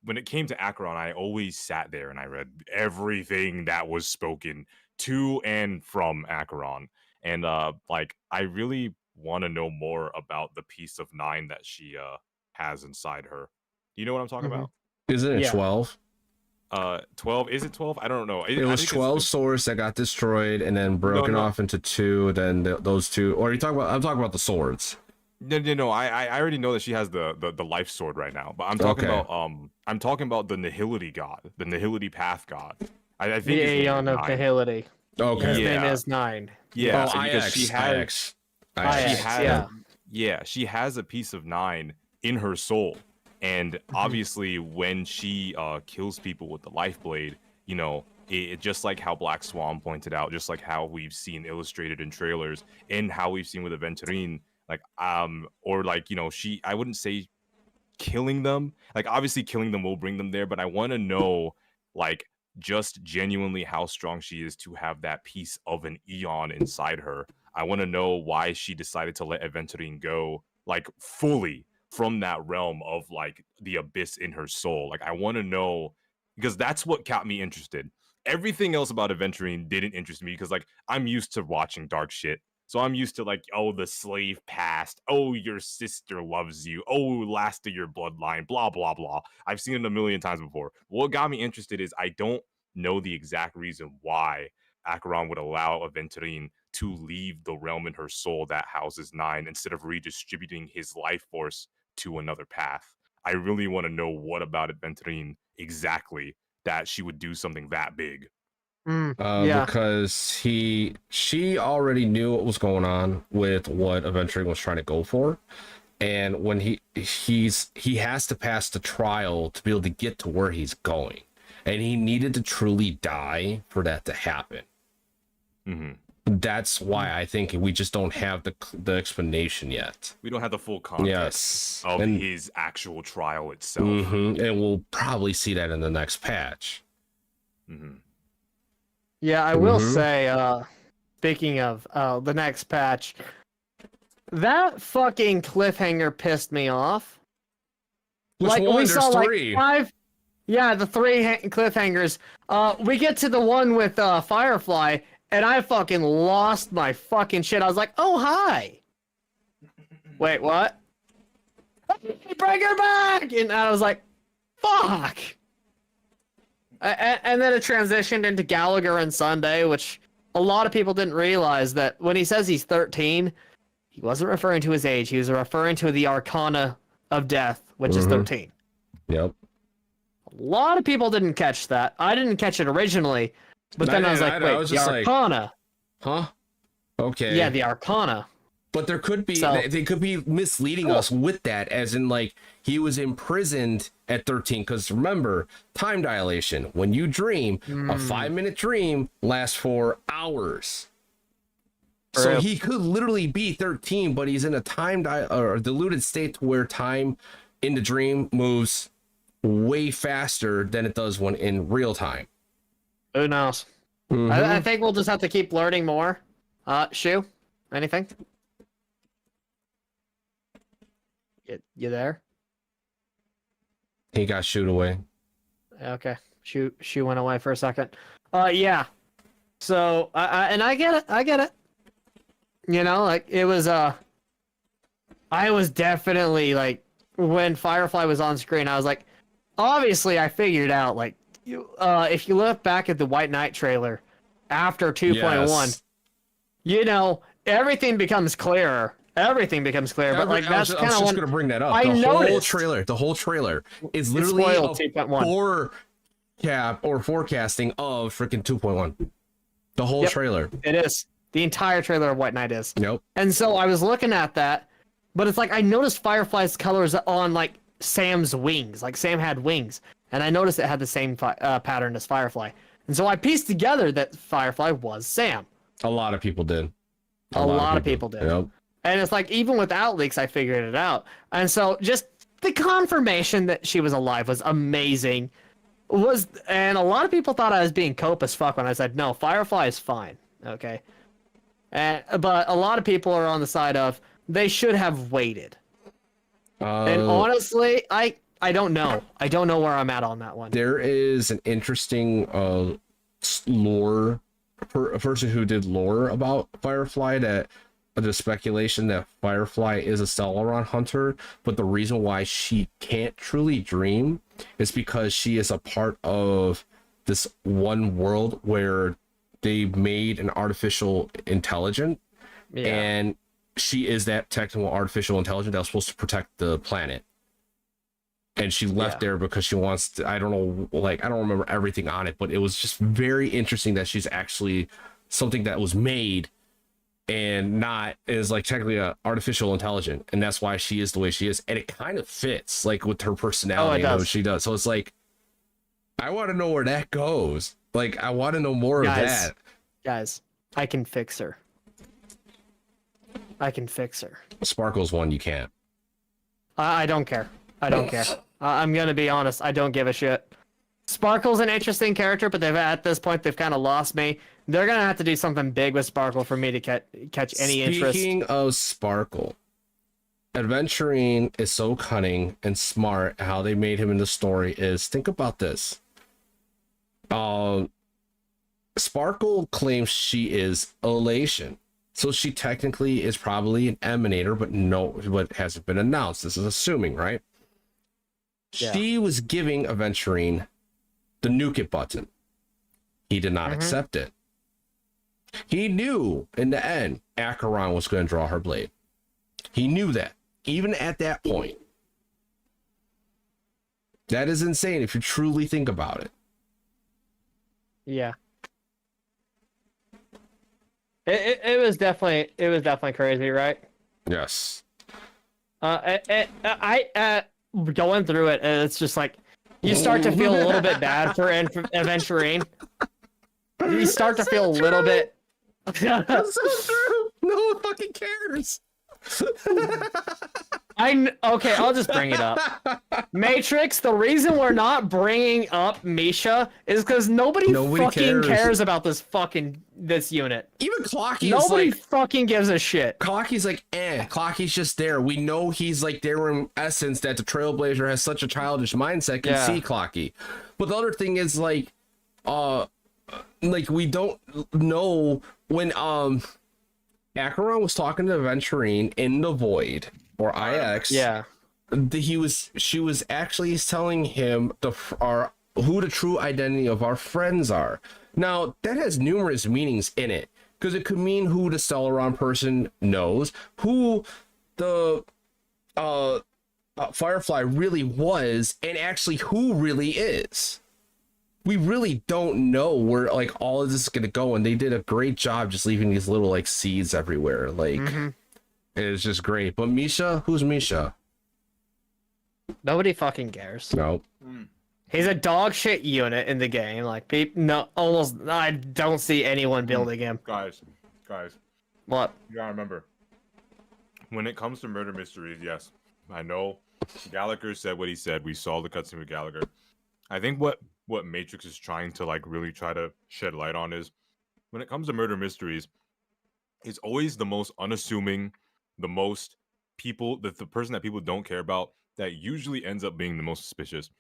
when it came to Acheron, I always sat there and I read everything that was spoken to and from Acheron, and I really want to know more about the piece of 9 that she has inside her. Do you know what I'm talking about? Isn't it 12? 12, is it 12? I don't know. It was 12 swords that got destroyed and then broken off into 2. Then those 2, or I'm talking about the swords. No. I already know that she has the life sword right now, but I'm talking about the Nihility god, the Nihility path god. I think the Aeon of Nihility. Okay. His name is 9. Yeah. Oh, so because she has a piece of 9 in her soul, and obviously when she kills people with the life blade, it just like how Black Swan pointed out, just like how we've seen illustrated in trailers, and how we've seen with Aventurine. I wouldn't say killing them. Like, obviously killing them will bring them there, but I want to know, like, just genuinely how strong she is to have that piece of an Eon inside her. I want to know why she decided to let Aventurine go, like, fully from that realm of, like, the abyss in her soul. Like, I want to know, because that's what got me interested. Everything else about Aventurine didn't interest me, because, like, I'm used to watching dark shit. So I'm used to, like, oh, the slave past. Oh, your sister loves you. Oh, last of your bloodline. Blah, blah, blah. I've seen it a million times before. What got me interested is I don't know the exact reason why Acheron would allow Aventurine to leave the realm in her soul that houses 9 instead of redistributing his life force to another path. I really want to know what about Aventurine exactly that she would do something that big. Because she already knew what was going on with what Aventurine was trying to go for, and when he has to pass the trial to be able to get to where he's going, and he needed to truly die for that to happen. That's why I think we just don't have the explanation yet. We don't have the full context of his actual trial itself. And we'll probably see that in the next patch. Yeah, I will say, speaking of the next patch, that fucking cliffhanger pissed me off. Which like one? we There's saw 3. like 5. Yeah, the 3 cliffhangers. We get to the one with Firefly, and I fucking lost my fucking shit. I was like, oh hi. Wait, what? Bring her back! And I was like, fuck. And then it transitioned into Gallagher and Sunday, which a lot of people didn't realize that when he says he's 13, he wasn't referring to his age. He was referring to the Arcana of Death, which is 13. Yep. A lot of people didn't catch that. I didn't catch it originally, but then I was like, wait, the Arcana. Huh? Okay. Yeah, the Arcana. But there could be, they could be misleading us with that, as in like he was imprisoned at 13. Because remember, time dilation. When you dream, a 5-minute dream lasts for hours. So he could literally be 13, but he's in a or diluted state to where time in the dream moves way faster than it does when in real time. Who knows? I think we'll just have to keep learning more. Shu, anything? You there? He got shooed away. Okay. Shu went away for a second. Yeah. So, and I get it. You know, like, it was, I was definitely, like, when Firefly was on screen, I was like, obviously I figured out, like, if you look back at the White Knight trailer after 2.1, you know, everything becomes clearer. Everything becomes clear, but like that's kind of. I was just gonna bring that up. The whole trailer is literally a forecasting of freaking 2.1. The whole trailer. It is. The entire trailer of White Knight is. Nope. And so I was looking at that, but it's like I noticed Firefly's colors on like Sam's wings. Like Sam had wings, and I noticed it had the same pattern as Firefly. And so I pieced together that Firefly was Sam. A lot of people did. A lot of people did. Yep. And it's like, even without leaks, I figured it out. And so just the confirmation that she was alive was amazing. And a lot of people thought I was being cope as fuck when I said, no, Firefly is fine. Okay. But a lot of people are on the side of, they should have waited. And honestly, I don't know. I don't know where I'm at on that one. There is an interesting lore, a person who did lore about Firefly, that the speculation that Firefly is a Celeron hunter, but the reason why she can't truly dream is because she is a part of this one world where they made an artificial intelligence, and she is that technical artificial intelligence that was supposed to protect the planet. And she left there because she wants to, I don't know, like, I don't remember everything on it, but it was just very interesting that she's actually something that was made and not is like technically a artificial intelligence, and that's why she is the way she is, and it kind of fits like with her personality and what she does. So it's like, I want to know where that goes. Like, I want to know more of that. Guys, I can fix her. Sparkle's one you can't. I don't care. I'm gonna be honest. I don't give a shit. Sparkle's an interesting character, but at this point they've kind of lost me. They're gonna have to do something big with Sparkle for me to catch any interest. Speaking of Sparkle, Adventurine is so cunning and smart. How they made him in the story is, think about this. Sparkle claims she is Elation, so she technically is probably an Emanator, but hasn't been announced. This is assuming, right? Yeah. She was giving Adventurine the nuke it button. He did not accept it. He knew in the end Acheron was going to draw her blade. He knew that, even at that point. That is insane if you truly think about it. Yeah. It was definitely crazy, right? Yes. I going through it, it's just like you start to feel a little bit bad for Adventurine. You start to feel a little bit That's so true. No one fucking cares. Okay, I'll just bring it up. Matrix, the reason we're not bringing up Misha is because nobody fucking cares about this unit. Even Clocky Nobody fucking gives a shit. Clocky's like, Clocky's just there. We know he's like there in essence that the Trailblazer has such a childish mindset, can see Clocky. But the other thing is like we don't know when Acheron was talking to Venturine in the Void or IX. Yeah. She was actually telling him who the true identity of our friends are. Now that has numerous meanings in it, because it could mean who the Stellaron person knows, who the Firefly really was, and actually who really is. We really don't know where like all of this is gonna go, and they did a great job just leaving these little like seeds everywhere. Like it's just great. But Misha, who's Misha? Nobody fucking cares. No. He's a dog shit unit in the game. Like, I don't see anyone building him. Guys. What? You gotta remember, when it comes to murder mysteries, yes, I know Gallagher said what he said. We saw the cutscene with Gallagher. I think what Matrix is trying to like really try to shed light on is, when it comes to murder mysteries, it's always the most unassuming, the most people, the person that people don't care about, that usually ends up being the most suspicious.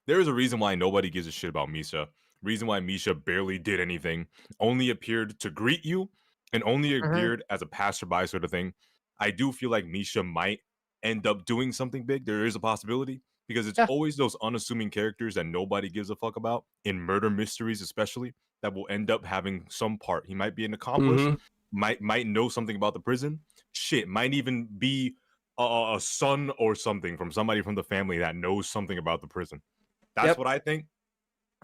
There is a reason why nobody gives a shit about Misha. Reason why Misha barely did anything, only appeared to greet you, and only appeared as a passerby sort of thing. I do feel like Misha might end up doing something big. There is a possibility, because it's always those unassuming characters that nobody gives a fuck about, in murder mysteries especially, that will end up having some part. He might be an accomplice, might know something about the prison, shit, might even be a son or something from somebody from the family that knows something about the prison. That's what I think.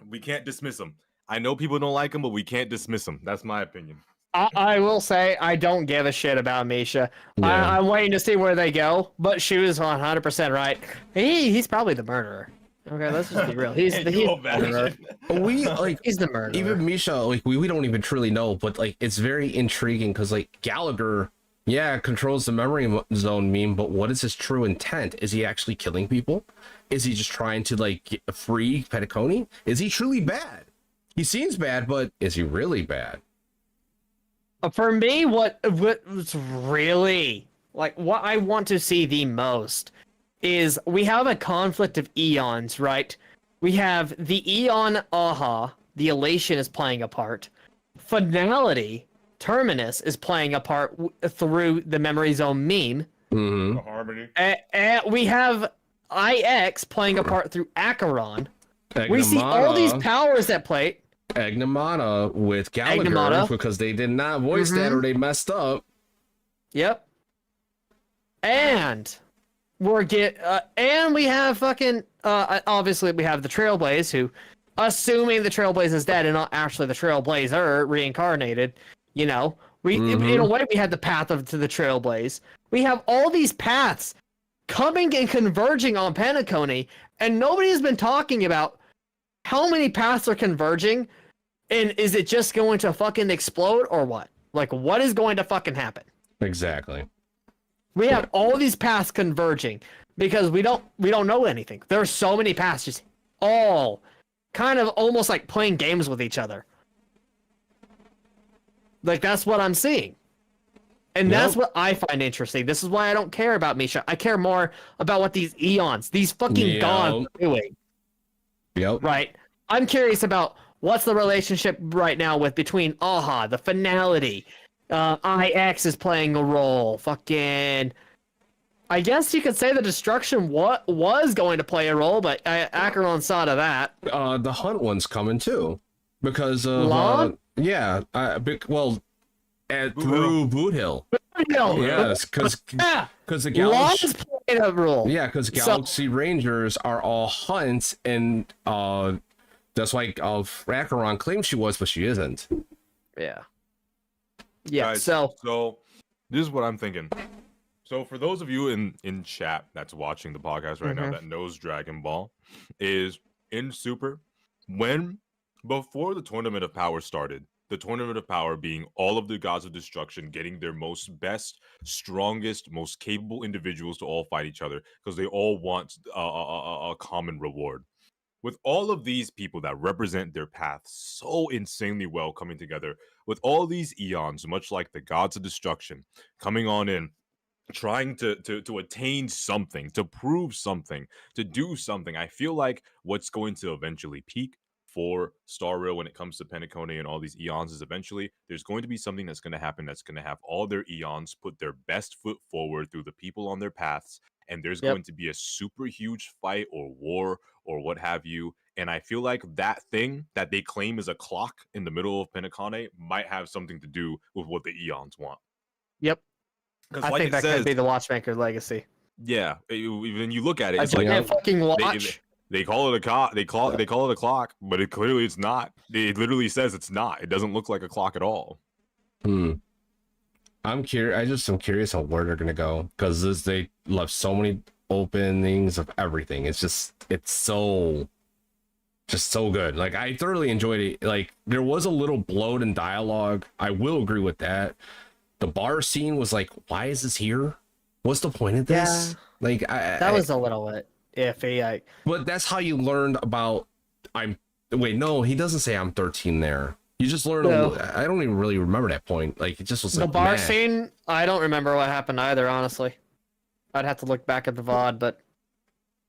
We can't dismiss him. I know people don't like him, but we can't dismiss him. That's my opinion. I will say I don't give a shit about Misha. Yeah. I'm waiting to see where they go, but she was 100% right. He's probably the murderer. Okay, let's just be real. He's the murderer. He's the murderer. Even Misha, like we don't even truly know, but like it's very intriguing because like Gallagher, controls the memory zone meme, but what is his true intent? Is he actually killing people? Is he just trying to like free Petticone? Is he truly bad? He seems bad, but is he really bad? For me, what's really like what I want to see the most is we have a conflict of eons, right? We have the eon Aha, the elation is playing a part. Finality, Terminus is playing a part through the memory zone meme. The harmony. And we have IX playing a part through Acheron. We see all these powers at play. Agnamata with Gallagher because they did not voice that or they messed up. Yep. And and we have fucking obviously we have the Trailblaze, who, assuming the Trailblaze is dead and not actually the Trailblazer reincarnated, you know, in a way we had the path to the Trailblaze. We have all these paths coming and converging on Petticone, and nobody has been talking about how many paths are converging, and is it just going to fucking explode or what? Like, what is going to fucking happen? Exactly. We have all these paths converging because we don't know anything. There are so many paths just all kind of almost like playing games with each other. Like, that's what I'm seeing. And that's what I find interesting. This is why I don't care about Misha. I care more about what these eons, these fucking gods are doing. Yep. Right? I'm curious about what's the relationship right now between Aha, the finality. IX is playing a role. Fucking, I guess you could say the destruction was going to play a role, but Acheron saw to that. The Hunt one's coming too, because of through Boot Hill. Yes, because the Galaxy played a role. Yeah, because Galaxy Rangers are all hunts, and that's why Acheron claims she was, but she isn't. Yeah. Yeah. Guys, so this is what I'm thinking. So for those of you in chat that's watching the podcast right now that knows Dragon Ball, is in Super, before the Tournament of Power started, the Tournament of Power being all of the gods of destruction getting their best, strongest, most capable individuals to all fight each other because they all want a common reward. With all of these people that represent their paths so insanely well coming together, with all these eons, much like the gods of destruction, coming on in, trying to attain something, to prove something, to do something, I feel like what's going to eventually peak for Star Rail when it comes to Penacony and all these eons is eventually there's going to be something that's going to happen that's going to have all their eons put their best foot forward through the people on their paths, and there's going to be a super huge fight or war or what have you. And I feel like that thing that they claim is a clock in the middle of Penacony might have something to do with what the eons want. Yep. I like think that could be the Watchmaker legacy. Yeah, when you look at it, it's like a fucking watch. They call it a clock. They call it a clock, but it clearly it's not. It literally says it's not. It doesn't look like a clock at all. I'm curious. I'm curious on where they're gonna go because they left so many openings of everything. It's so good. Like I thoroughly enjoyed it. Like there was a little bloat in dialogue. I will agree with that. The bar scene was like, why is this here? What's the point of this? Yeah, like that was a little bit iffy. But that's how you learned about wait, no, he doesn't say I'm 13 there. You just learned I don't even really remember that point. Like it just was the bar scene. I don't remember what happened either, honestly. I'd have to look back at the VOD, but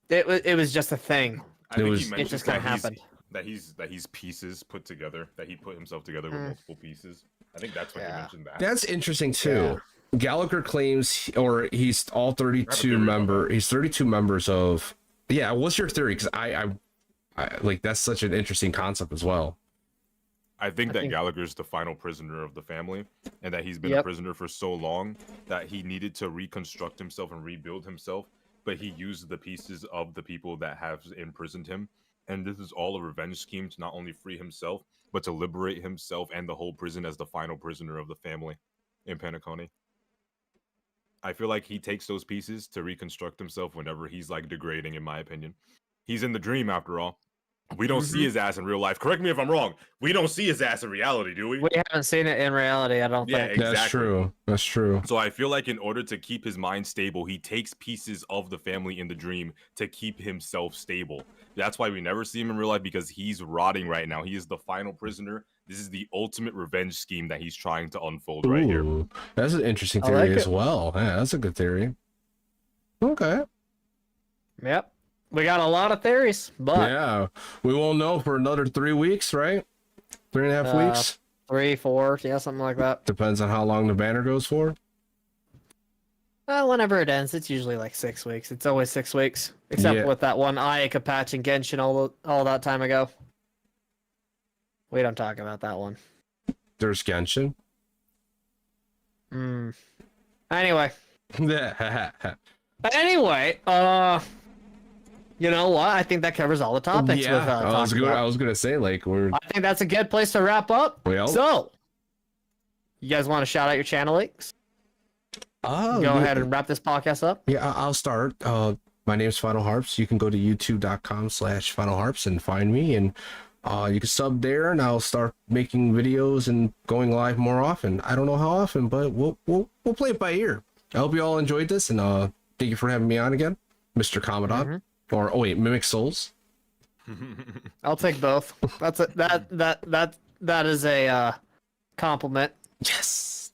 it was just a thing. It just kind of happened. That he's pieces put together. That he put himself together with multiple pieces. I think that's when he mentioned that. That's interesting too. Yeah. Gallagher claims, or he's all 32 member. He's 32 members of. Yeah, what's your theory? Because I like that's such an interesting concept as well. I think that Gallagher's the final prisoner of the family, and that he's been a prisoner for so long that he needed to reconstruct himself and rebuild himself, but he used the pieces of the people that have imprisoned him. And this is all a revenge scheme to not only free himself, but to liberate himself and the whole prison as the final prisoner of the family in Penacony. I feel like he takes those pieces to reconstruct himself whenever he's like degrading, in my opinion. He's in the dream after all. We don't see his ass in real life. Correct me if I'm wrong. We don't see his ass in reality, do we? We haven't seen it in reality, I don't think. Yeah, exactly. That's true. That's true. So I feel like in order to keep his mind stable, he takes pieces of the family in the dream to keep himself stable. That's why we never see him in real life, because he's rotting right now. He is the final prisoner. This is the ultimate revenge scheme that he's trying to unfold right here. That's an interesting theory as well. Yeah, that's a good theory. Okay. Yep. We got a lot of theories, but yeah, we won't know for another 3 weeks, right? 3.5 weeks, 3, 4, yeah, something like that. Depends on how long the banner goes for. Whenever it ends, it's usually like 6 weeks. It's always 6 weeks, except with that one Ayaka patch and Genshin all that time ago. We don't talk about that one. There's Genshin. Anyway. You know what? I think that covers all the topics. Yeah, I was gonna say I think that's a good place to wrap up. Well, so you guys want to shout out your channel links? Go ahead and wrap this podcast up. Yeah, I'll start. My name's FinalHarps. You can go to youtube.com/FinalHarps and find me, and you can sub there, and I'll start making videos and going live more often. I don't know how often, but we'll play it by ear. I hope you all enjoyed this, and thank you for having me on again, Mr. Commandant. Or Mimic Souls. I'll take both. That is a compliment. Yes.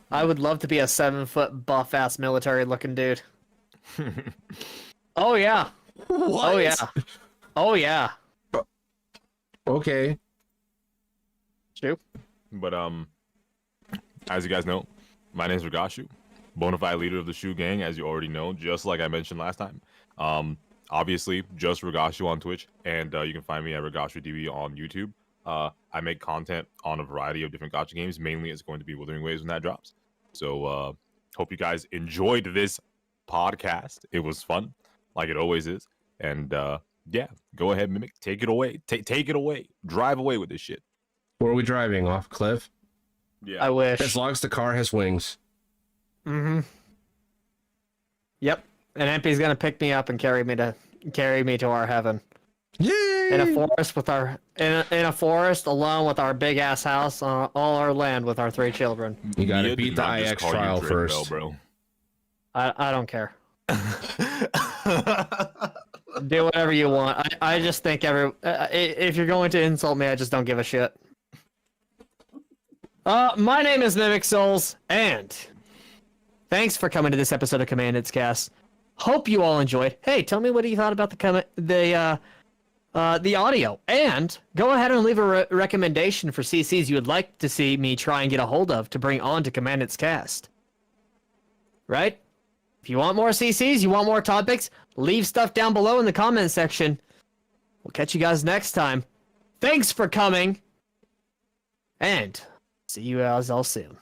I would love to be a 7-foot buff ass military looking dude. Oh yeah. What? Oh yeah. Oh yeah. Okay. True. But as you guys know, my name is Regashu, bona fide leader of the Shoe Gang, as you already know, just like I mentioned last time. Obviously just Regashu on Twitch, and you can find me at RegashuDB on YouTube. I make content on a variety of different gacha games. Mainly it's going to be Wuthering Waves when that drops. So hope you guys enjoyed this podcast. It was fun, like it always is. And yeah, go ahead, Mimic, take it away. Take it away. Drive away with this shit. Where are we driving? Off cliff? Yeah. I wish. As long as the car has wings. Yep. And MP's gonna pick me up and carry me to our heaven. Yay! in a forest with our in a forest alone with our big ass house on all our land with our 3 children. You gotta Mia beat did the not just IX call you trial Drake first. Bell, bro. I don't care. Do whatever you want. I just think if you're going to insult me, I just don't give a shit. My name is Mimic Souls, and thanks for coming to this episode of Commandant's Cast. Hope you all enjoyed. Hey, tell me what you thought about the audio, and go ahead and leave a recommendation for CCs you would like to see me try and get a hold of to bring on to Commandant's Cast. Right? If you want more CCs, you want more topics, leave stuff down below in the comment section. We'll catch you guys next time. Thanks for coming, and see you guys all soon.